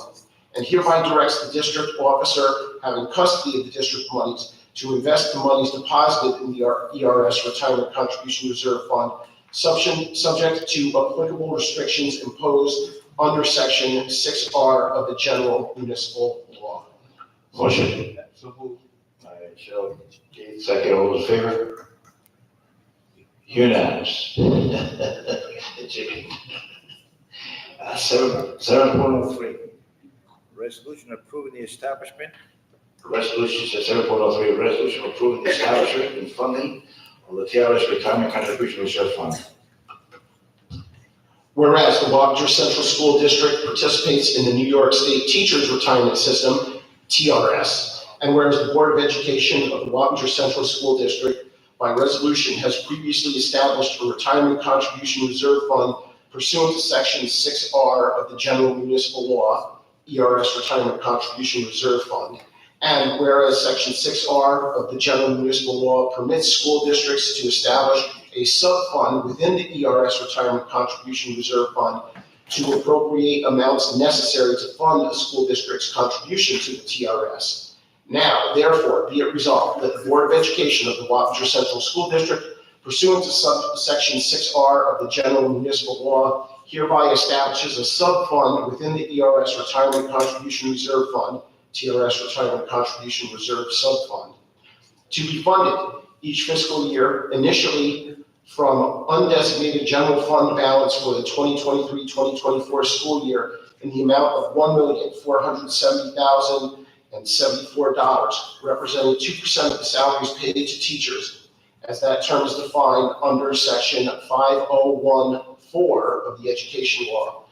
and hereby directs the district officer having custody of the district monies to invest the monies deposited in the ERS Retirement Contribution Reserve Fund, subject to applicable restrictions imposed under Section 6R of the General Municipal Law. Motion. So moved. All right, Joe, Keith, second, all those in favor? Unanimous. Jimmy. 7.03, Resolution approving the establishment resolution, 7.03, resolution approving the establishment and funding of the TRS Retirement Contribution Reserve Fund. Whereas the Wappinger Central School District participates in the New York State Teachers Retirement System, TRS, and whereas the Board of Education of the Wappinger Central School District by resolution has previously established a retirement contribution reserve fund pursuant to Section 6R of the General Municipal Law, ERS Retirement Contribution Reserve Fund, and whereas Section 6R of the General Municipal Law permits school districts to establish a sub-fund within the ERS Retirement Contribution Reserve Fund to appropriate amounts necessary to fund a school district's contribution to the TRS. Now, therefore, be it resolved that the Board of Education of the Wappinger Central School District, pursuant to Section 6R of the General Municipal Law, hereby establishes a sub-fund within the ERS Retirement Contribution Reserve Fund, TRS Retirement Contribution Reserve Sub-Fund, to be funded each fiscal year, initially from undesignated general fund balance for the 2023-2024 school year in the amount of $1,470,074, representing 2% of the salaries paid to teachers, as that term is defined under Section 5014 of the Education Law,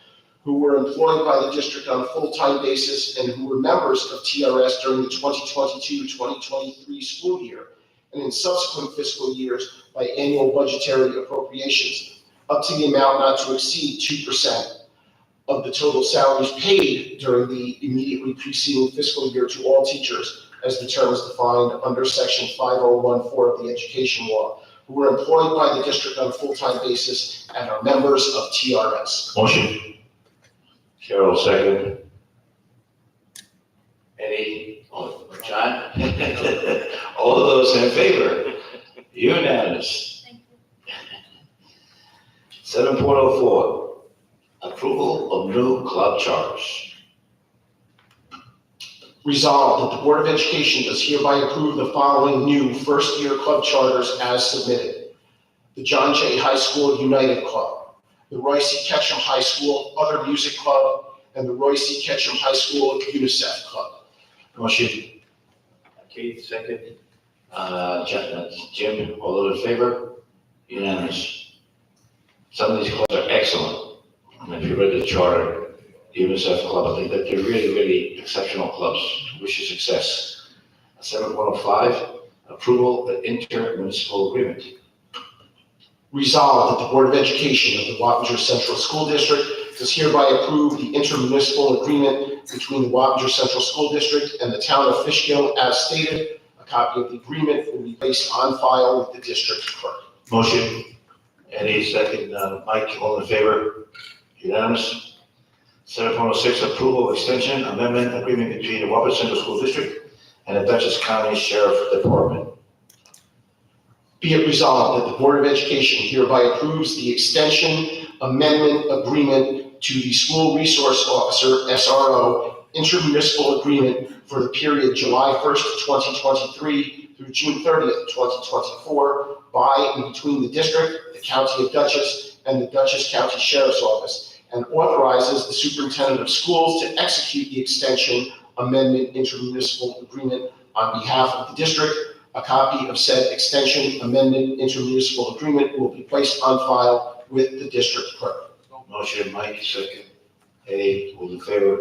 who were employed by the district on a full-time basis and who were members of TRS during the 2022-2023 school year, and in subsequent fiscal years by annual budgetary appropriations, up to the amount not to exceed 2% of the total salaries paid during the immediately preceding fiscal year to all teachers, as the term is defined under Section 5014 of the Education Law, who were employed by the district on a full-time basis and are members of TRS. Motion. Carol, second. Eddie, John? All of those in favor? Unanimous. 7.04, approval of new club charters. Resolved that the Board of Education does hereby approve the following new first-year club charters as submitted. The John Jay High School United Club, the Royce C. Ketchum High School Other Music Club, and the Royce C. Ketchum High School UNICEF Club. Motion. Keith, second. Jim, all those in favor? Unanimous. Some of these clubs are excellent. And if you read the charter, the UNICEF Club, I think that they're really, really exceptional clubs. Wish you success. 7.05, approval of intermunicipal agreement. Resolved that the Board of Education of the Wappinger Central School District does hereby approve the intermunicipal agreement between the Wappinger Central School District and the town of Fishkill as stated. A copy of the agreement will be placed on file with the district clerk. Motion. Any second, Mike, all in favor? Unanimous. 7.06, approval of extension amendment agreement between the Wappinger Central School District and the Dutchess County Sheriff Department. Be it resolved that the Board of Education hereby approves the extension amendment agreement to the School Resource Officer, SRO, intermunicipal agreement for the period July 1st, 2023 through June 30th, 2024 by and between the district, the County of Dutchess, and the Dutchess County Sheriff's Office, and authorizes the Superintendent of Schools to execute the extension amendment intermunicipal agreement on behalf of the district. A copy of said extension amendment intermunicipal agreement will be placed on file with the district clerk. Motion, Mike, second. Eddie, all in favor?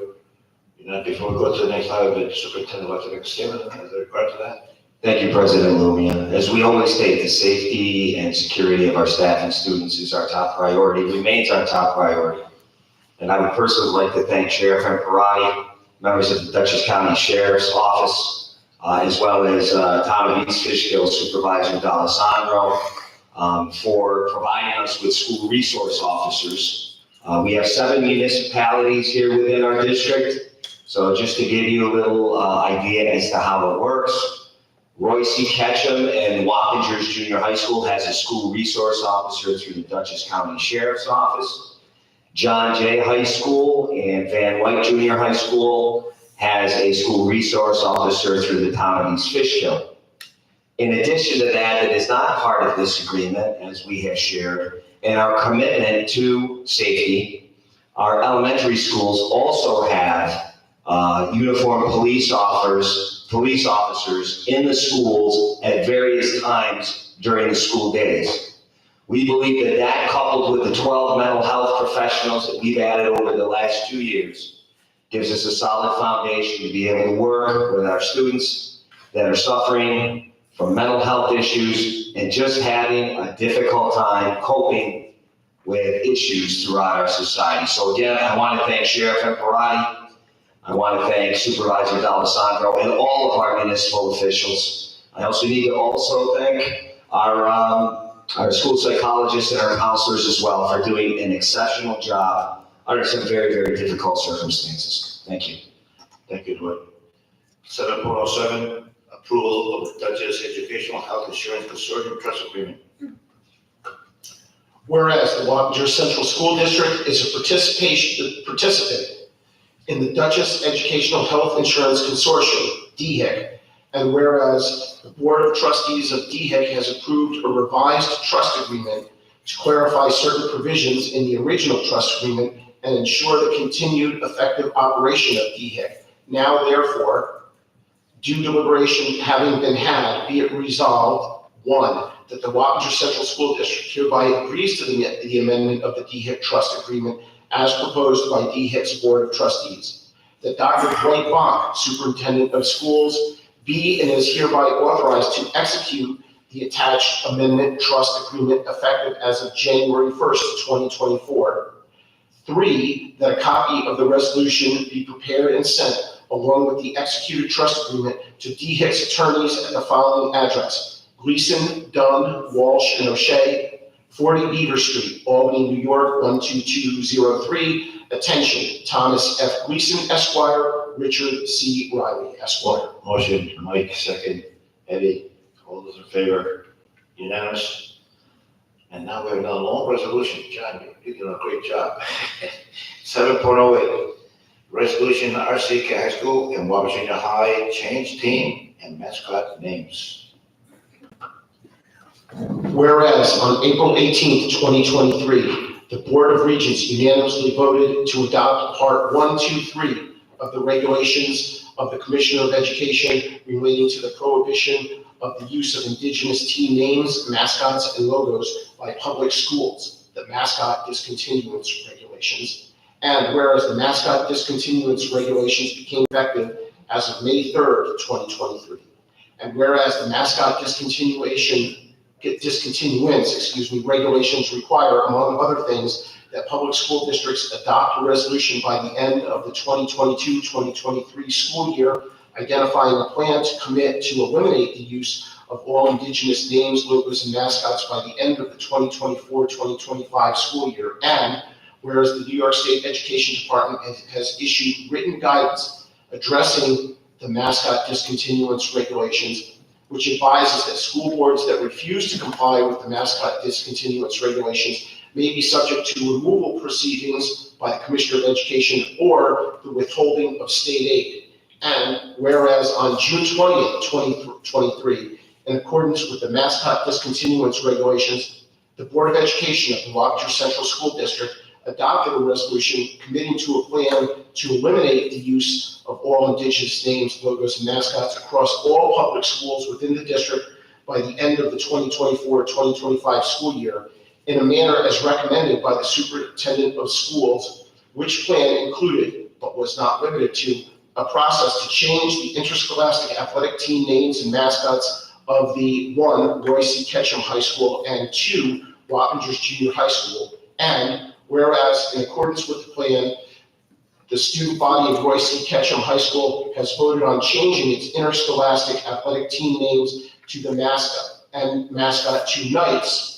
Before we go to the next item, the superintendent would like to make a statement. Is there regard to that? Thank you, President Lumia. As we always state, the safety and security of our staff and students is our top priority, remains our top priority. And I would personally like to thank Sheriff Parati, members of the Dutchess County Sheriff's Office, as well as Town of East Fishkill Supervisor D'Alessandro, for providing us with school resource officers. We have 7 municipalities here within our district, So just to give you a little idea as to how it works, Royce Ketchum and Wappingers Junior High School has a school resource officer through the Dutchess County Sheriff's Office. John Jay High School and Van Wyck Junior High School has a school resource officer through the town of East Fishkill. In addition to that, it is not part of this agreement, as we have shared, and our commitment to safety, our elementary schools also have uniformed police officers in the schools at various times during the school days. We believe that that, coupled with the 12 mental health professionals that we've added over the last 2 years, gives us a solid foundation to be able to work with our students that are suffering from mental health issues and just having a difficult time coping with issues throughout our society. So again, I want to thank Sheriff Imparati. I want to thank Supervisor D'Alessandro and all of our municipal officials. I also need to also thank our school psychologists and our counselors as well for doing an exceptional job under some very, very difficult circumstances. Thank you. Thank you, Dwight. 7.07, approval of the Dutchess Educational Health Insurance Consortium Trust Agreement. Whereas the Wappinger Central School District is a participant in the Dutchess Educational Health Insurance Consortium, DHIC, and whereas the Board of Trustees of DHIC has approved a revised trust agreement to clarify certain provisions in the original trust agreement and ensure the continued effective operation of DHIC. Now, therefore, due deliberation having been had, be it resolved, 1, that the Wappinger Central School District hereby agrees to the amendment of the DHIC trust agreement as proposed by DHIC's Board of Trustees. That Dr. Dwight Bach, Superintendent of Schools, be and is hereby authorized to execute the attached amendment trust agreement effective as of January 1st, 2024. 3, that a copy of the resolution be prepared and sent along with the executed trust agreement to DHIC's attorneys at the following address: Gleason, Dunn, Walsh, and O'Shea, 40 Beaver Street, Albany, New York, 12203. Attention, Thomas F. Gleason, Esquire, Richard C. Riley, Esquire. Motion, Mike, second, Eddie. All those in favor? Unanimous? And now we have another long resolution. John, you're doing a great job. 7.08, resolution RCK High School and Wappinger Junior High change team and mascot names. Whereas on April 18th, 2023, the Board of Regents unanimously voted to adopt Part 123 of the regulations of the Commissioner of Education relating to the prohibition of the use of Indigenous team names, mascots, and logos by public schools, the mascot discontinuance regulations. And whereas the mascot discontinuance regulations became effective as of May 3rd, 2023. And whereas the mascot discontinuance regulations require, among other things, that public school districts adopt a resolution by the end of the 2022-2023 school year, identifying a plan to commit to eliminate the use of all Indigenous names, logos, and mascots by the end of the 2024-2025 school year. And whereas the New York State Education Department has issued written guidance addressing the mascot discontinuance regulations, which advises that school boards that refuse to comply with the mascot discontinuance regulations may be subject to removal proceedings by the Commissioner of Education or the withholding of state aid. And whereas on June 20th, 2023, in accordance with the mascot discontinuance regulations, the Board of Education of the Wappinger Central School District adopted a resolution committing to a plan to eliminate the use of all Indigenous names, logos, and mascots across all public schools within the district by the end of the 2024-2025 school year in a manner as recommended by the Superintendent of Schools, which plan included, but was not limited to, a process to change the interscholastic athletic team names and mascots of the 1, Royce Ketchum High School, and 2, Wappingers Junior High School. And whereas in accordance with the plan, the student body of Royce Ketchum High School has voted on changing its interscholastic athletic team names to the mascot to Knights.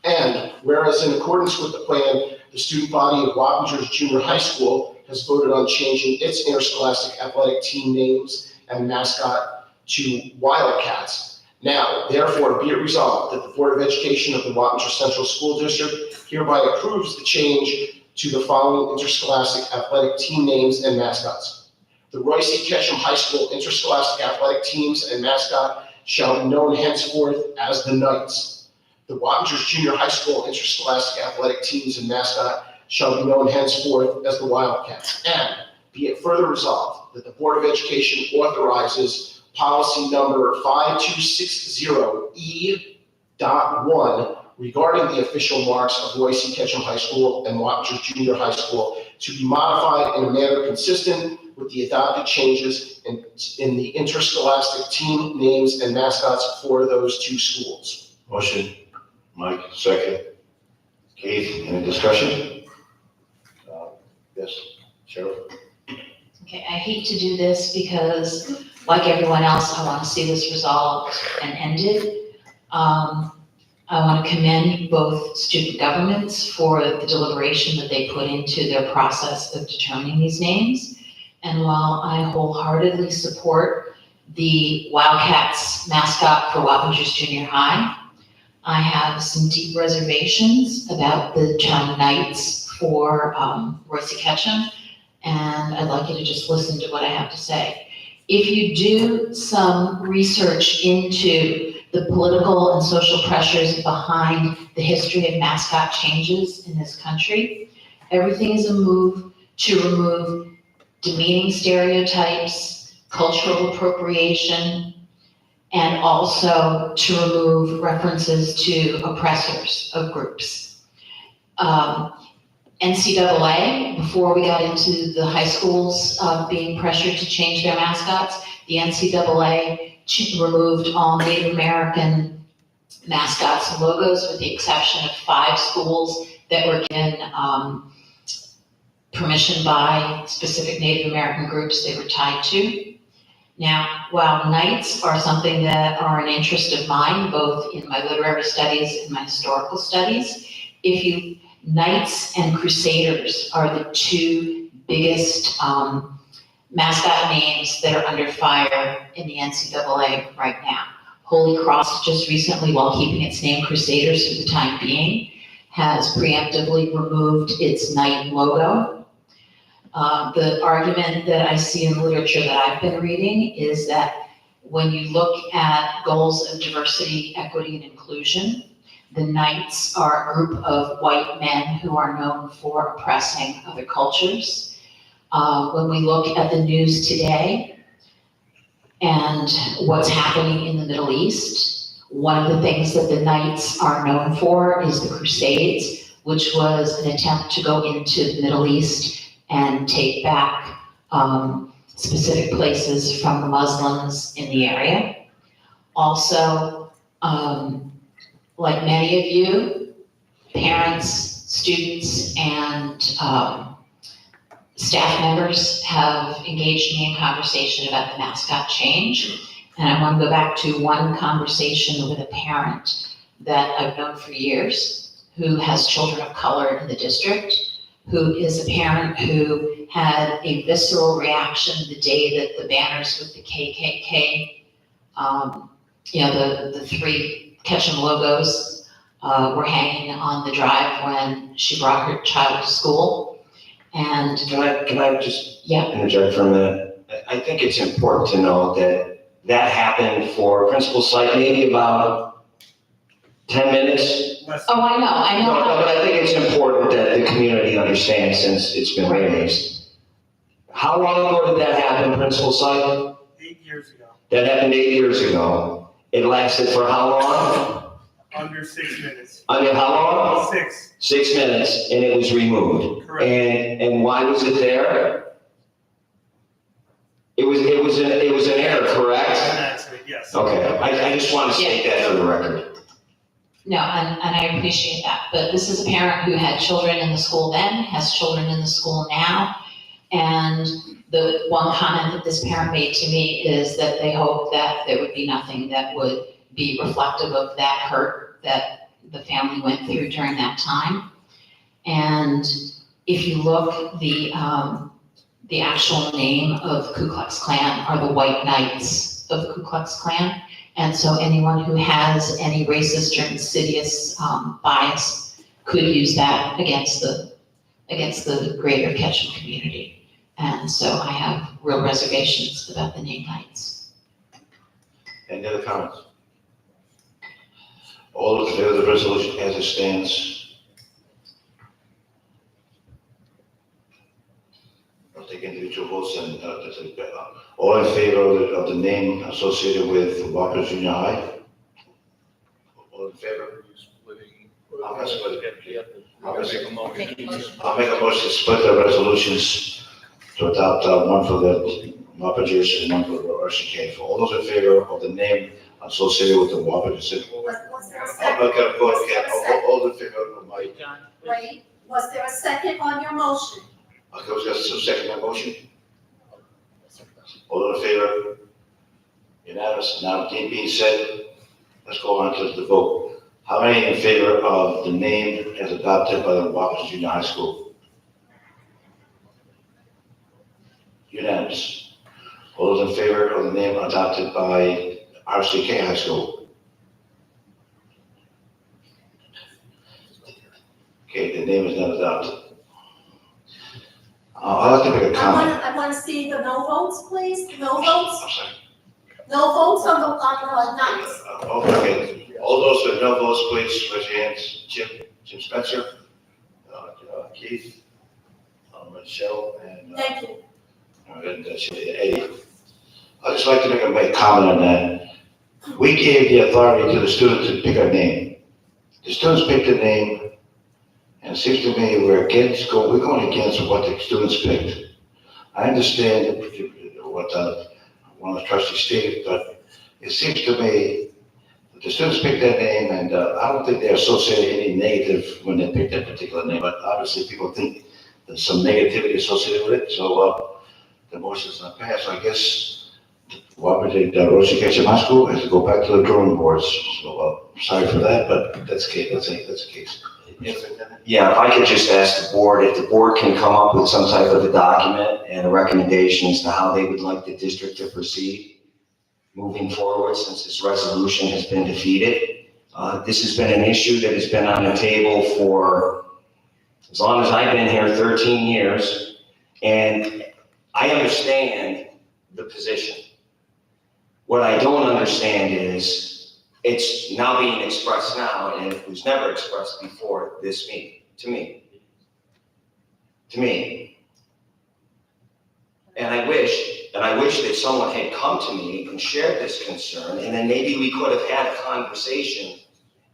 And whereas in accordance with the plan, the student body of Wappingers Junior High School has voted on changing its interscholastic athletic team names and mascot to Wildcats. Now, therefore, be it resolved that the Board of Education of the Wappinger Central School District hereby approves the change to the following interscholastic athletic team names and mascots. The Royce E. Ketchum High School interscholastic athletic teams and mascot shall be known henceforth as the Knights. The Wappingers Junior High School interscholastic athletic teams and mascot shall be known henceforth as the Wildcats. And be it further resolved that the Board of Education authorizes policy number 5260E.1 regarding the official marks of Royce E. Ketchum High School and Wappingers Junior High School to be modified in a manner consistent with the adopted changes in the interscholastic team names and mascots for those two schools. Motion, Mike, second. Keith, any discussion? Yes, Cheryl? Okay, I hate to do this because, like everyone else, I want to see this resolved and ended. I want to commend both student governments for the deliberation that they put into their process of determining these names. And while I wholeheartedly support the Wildcats mascot for Wappingers Junior High, I have some deep reservations about the term Knights for Royce E. Ketchum, and I'd like you to just listen to what I have to say. If you do some research into the political and social pressures behind the history of mascot changes in this country, everything is a move to remove demeaning stereotypes, cultural appropriation, and also to remove references to oppressors of groups. NCAA, before we got into the high schools being pressured to change their mascots, the NCAA removed all Native American mascots and logos with the exception of 5 schools that were given permission by specific Native American groups they were tied to. Now, while Knights are something that are an interest of mine, both in my literary studies and my historical studies, Knights and Crusaders are the 2 biggest mascot names that are under fire in the NCAA right now. Holy Cross just recently, while keeping its name Crusaders for the time being, has preemptively removed its Knight logo. The argument that I see in the literature that I've been reading is that when you look at goals of diversity, equity, and inclusion, the Knights are a group of white men who are known for oppressing other cultures. When we look at the news today and what's happening in the Middle East, one of the things that the Knights are known for is the Crusades, which was an attempt to go into the Middle East and take back specific places from the Muslims in the area. Also, like many of you, parents, students, and staff members have engaged me in conversation about the mascot change. And I want to go back to one conversation with a parent that I've known for years who has children of color in the district, who is a parent who had a visceral reaction the day that the banners with the KKK, the 3 Ketchum logos were hanging on the drive when she brought her child to school. And Can I just interject for a minute? I think it's important to know that happened for principal site maybe about 10 minutes. Oh, I know. No, but I think it's important that the community understands since it's been raised. How long ago did that happen, principal site? 8 years ago. That happened 8 years ago. It lasted for how long? Under 6 minutes. Under how long? 6. 6 minutes, and it was removed. Correct. And why was it there? It was an error, correct? An accident, yes. Okay, I just want to state that for the record. No, and I appreciate that, but this is a parent who had children in the school then, has children in the school now, and the one comment that this parent made to me is that they hope that there would be nothing that would be reflective of that hurt that the family went through during that time. And if you look, the the actual name of Ku Klux Klan are the White Knights of the Ku Klux Klan. And so anyone who has any racist or insidious bias could use that against the greater Ketchum community. And so I have real reservations about the name Knights. Any other comments? All those in favor of the resolution as it stands? I'll take individual votes and, all in favor of the name associated with Walker Junior High? All in favor? I'll make a motion to split the resolutions to adopt one for the Wappingers and one for the RCK. For all those in favor of the name associated with the Wappingers. I'm not gonna vote again. All in favor of my. Wait, was there a second on your motion? Okay, was there a second my motion? All in favor? Unanimous. Now, being said, let's go on to the vote. How many in favor of the name as adopted by the Wappingers Junior High School? Unanimous. All those in favor of the name adopted by RCK High School? Okay, the name is not adopted. I'd like to make a comment. I want to see the no votes, please. No votes? I'm sorry. No votes on the Knights. Okay, all those with no votes, please raise your hands. Jim Spencer, Keith, Michelle, and Thank you. Eddie. I'd just like to make a comment on that. We gave the authority to the students to pick our name. The students picked the name, and it seems to me we're going against what the students picked. I understand what one of the trustees stated, but it seems to me that the students picked that name, and I don't think they associated any negative when they picked that particular name, but obviously people think there's some negativity associated with it, so the motion's not passed. So I guess Rosie Ketchum High School has to go back to the drawing boards. So sorry for that, but that's the case. Yeah, if I could just ask the board, if the board can come up with some type of a document and a recommendation as to how they would like the district to proceed moving forward, since this resolution has been defeated. This has been an issue that has been on the table for as long as I've been here, 13 years, and I understand the position. What I don't understand is it's now being expressed now, and it was never expressed before this meeting, to me. And I wish that someone had come to me and shared this concern, and then maybe we could have had a conversation,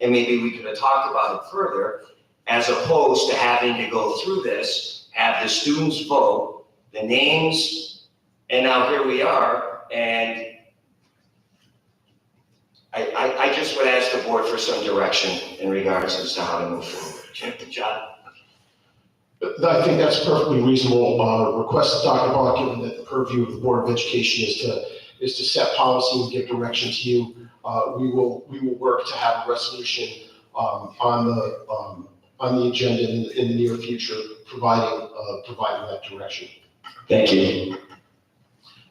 and maybe we could have talked about it further, as opposed to having to go through this, have the students vote, the names, and now here we are, and I just would ask the board for some direction in regards as to how to move forward. John? I think that's perfectly reasonable request, Dr. Bach, given that the purview of the Board of Education is to set policy and give direction to you. We will work to have a resolution on the agenda in the near future, providing that direction. Thank you.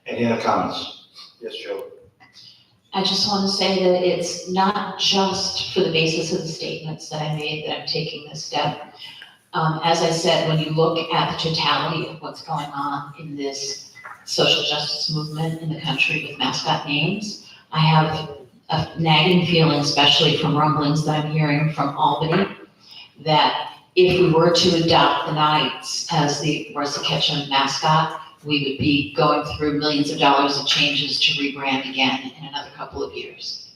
Any other comments? Yes, Joe. I just want to say that it's not just for the basis of the statements that I made that I'm taking this step. As I said, when you look at the totality of what's going on in this social justice movement in the country with mascot names, I have a nagging feeling, especially from rumblings that I'm hearing from Albany, that if we were to adopt the Knights as the Rosie Ketchum mascot, we would be going through millions of dollars of changes to rebrand again in another couple of years.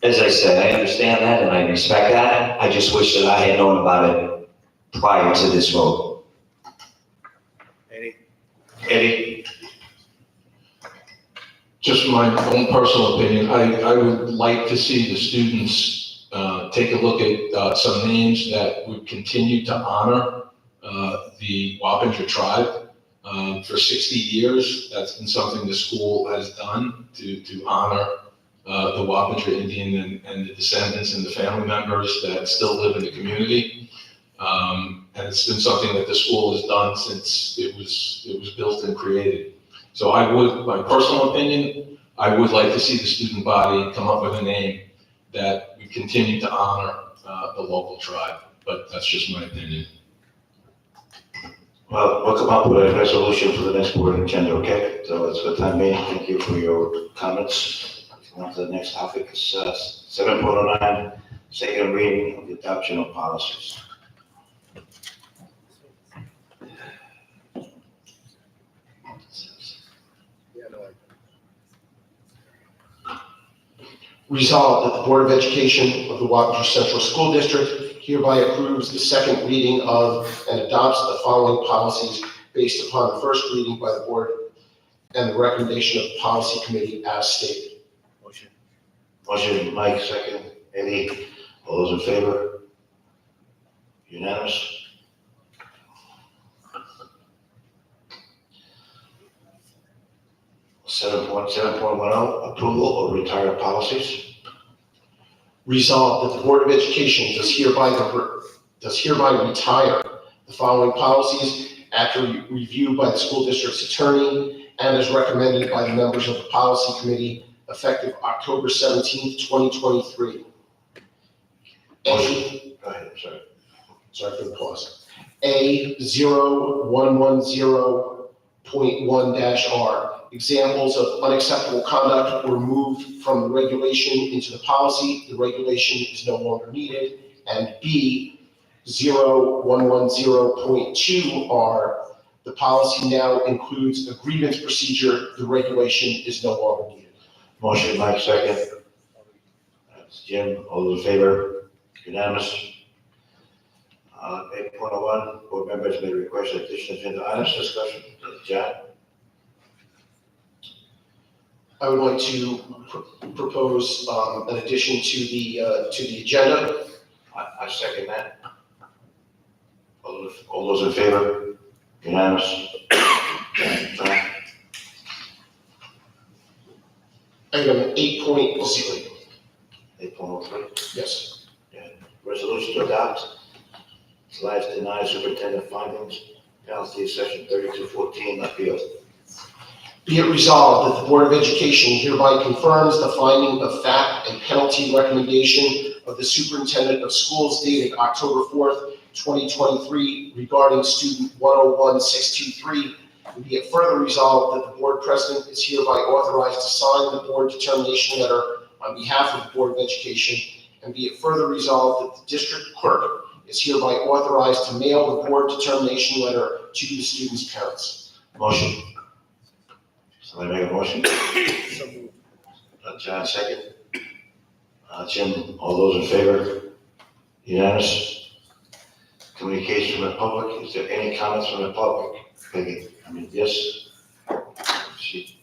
As I said, I understand that and I respect that. I just wish that I had known about it prior to this vote. Eddie? Just my own personal opinion, I would like to see the students take a look at some names that would continue to honor the Wappinger tribe. For 60 years, that's been something the school has done to honor the Wappinger Indian and the descendants and the family members that still live in the community. And it's been something that the school has done since it was built and created. So I would, my personal opinion, I would like to see the student body come up with a name that we continue to honor the local tribe, but that's just my opinion. Well, we'll come up with a resolution for the next board agenda, okay? So it's good time being. Thank you for your comments. On to the next topic, is 7.09, second reading of the adoption of policies. Resolved that the Board of Education of the Wappinger Central School District hereby approves the second reading of and adopts the following policies based upon the first reading by the board and the recommendation of the policy committee as stated. Motion. Motion, Mike, second. Eddie, all those in favor? Unanimous? Seven point one approval of retired policies. Resolved that the Board of Education does hereby retire the following policies after review by the school district's attorney and as recommended by the members of the policy committee effective October 17th, 2023. Motion. Go ahead, sorry. Sorry for the pause. A0110.1-R. Examples of unacceptable conduct were moved from the regulation into the policy. The regulation is no longer needed. And B0110.2-R. The policy now includes a grievance procedure. The regulation is no longer needed. Motion, Mike, second. That's Jim, all those in favor? Unanimous? 8.01, board members may request additional agenda items, discussion. John? I would like to propose an addition to the agenda. I second that. All those in favor? Unanimous? John? Item 8.0. 8.03, Yes. resolution to adopt / deny superintendent findings, penalty section 3214, appeal. Be it resolved that the Board of Education hereby confirms the finding of fact and penalty recommendation of the superintendent of schools dated October 4th, 2023 regarding student 101623. And be it further resolved that the board president is hereby authorized to sign the board determination letter on behalf of the Board of Education. And be it further resolved that the district clerk is hereby authorized to mail the board determination letter to the student's parents. Motion. Somebody make a motion? So moved. John, second. Jim, all those in favor? Unanimous? Communication from the public, is there any comments from the public? Peggy, yes? She.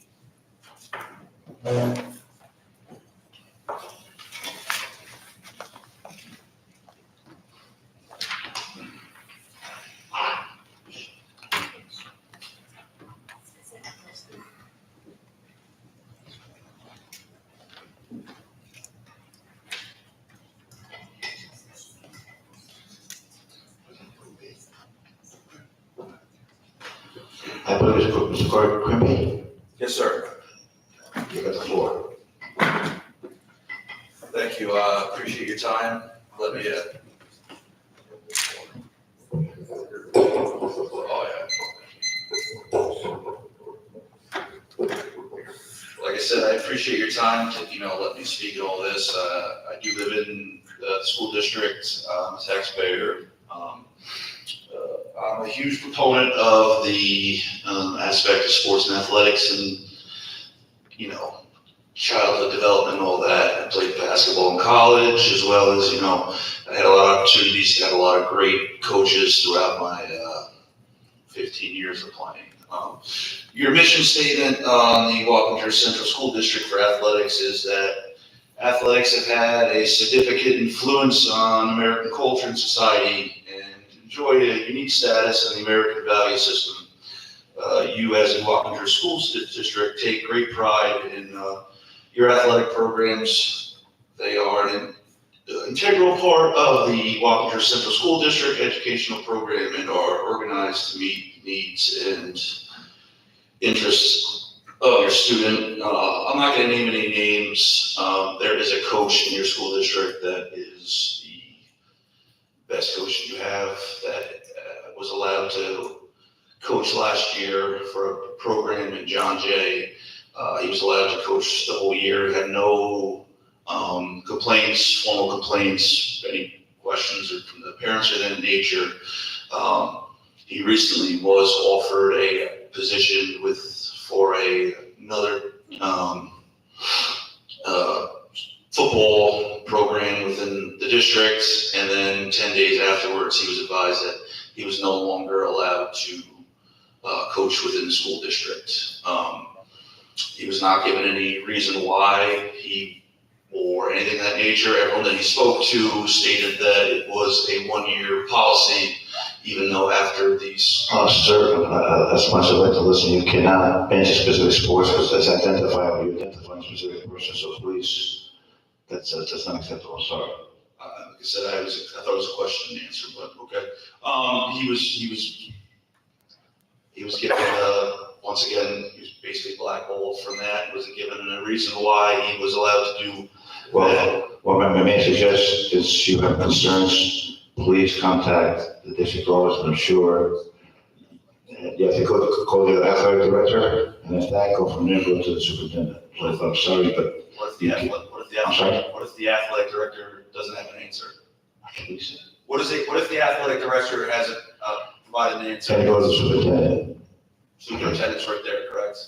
I believe it's Mr. Corey Quimby. Yes, sir. You got the floor. Thank you. Appreciate your time. Let me, oh, yeah. Like I said, I appreciate your time to, let me speak on all this. I do live in the school district. I'm a taxpayer. I'm a huge proponent of the aspect of sports and athletics and, childhood development and all that. I played basketball in college as well as, I had a lot of opportunities, had a lot of great coaches throughout my 15 years of playing. Your mission statement on the Wappinger Central School District for athletics is that athletics have had a significant influence on American culture and society and enjoy a unique status in the American value system. You as the Wappinger School District take great pride in your athletic programs. They are an integral part of the Wappinger Central School District educational program and are organized to meet needs and interests of your student. I'm not going to name any names. There is a coach in your school district that is the best coach you have that was allowed to coach last year for a program in John Jay. He was allowed to coach the whole year, had no complaints, formal complaints, any questions or from the parents or that nature. He recently was offered a position for another football program within the district, and then 10 days afterwards, he was advised that he was no longer allowed to coach within the school district. He was not given any reason why or anything of that nature. Everyone that he spoke to stated that it was a one-year policy, even though after these. Sir, as much as I'd like to listen, you cannot mention specific sports because that's identifiable. You identify a specific person, so please, that's not acceptable. Sorry. Like I said, I thought it was a question and answer, but okay. He was given, once again, he was basically blackballed from that. Wasn't given a reason why he was allowed to do that. Well, may I suggest, is you have concerns, please contact the district office, I'm sure. You have to call the athletic director, and if that, go from there, go to the superintendent. So I'm sorry, but. What if the athletic director doesn't have an answer? What if the athletic director hasn't provided an answer? Can go to the superintendent. Superintendent's right there, correct?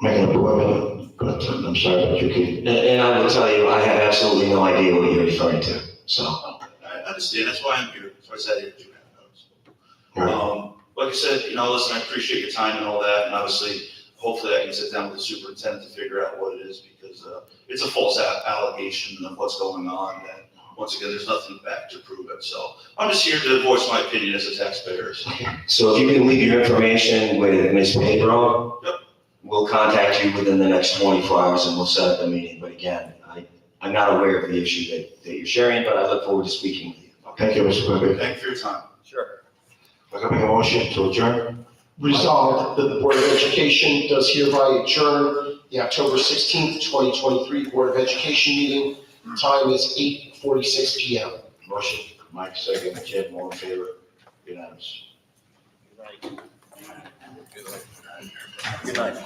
Make an appointment, but I'm sorry, but you can. And I will tell you, I have absolutely no idea what you're referring to, so. I understand, that's why I'm here, so I said it. Like I said, listen, I appreciate your time and all that, and obviously, hopefully I can sit down with the superintendent to figure out what it is, because it's a false allegation of what's going on, and once again, there's nothing back to prove it, so I'm just here to voice my opinion as a taxpayer. So if you can leave your information with Ms. Pedro, Yep. we'll contact you within the next 24 hours and we'll set up a meeting. But again, I'm not aware of the issue that you're sharing, but I look forward to speaking with you. Thank you, Mr. Quimby. Thank you for your time. Sure. I can make a motion to adjourn. Resolved that the Board of Education does hereby adjourn the October 16th, 2023 Board of Education meeting. Time is 8:46 PM. Motion, Mike, second, Jim, all in favor, unanimous. Good night.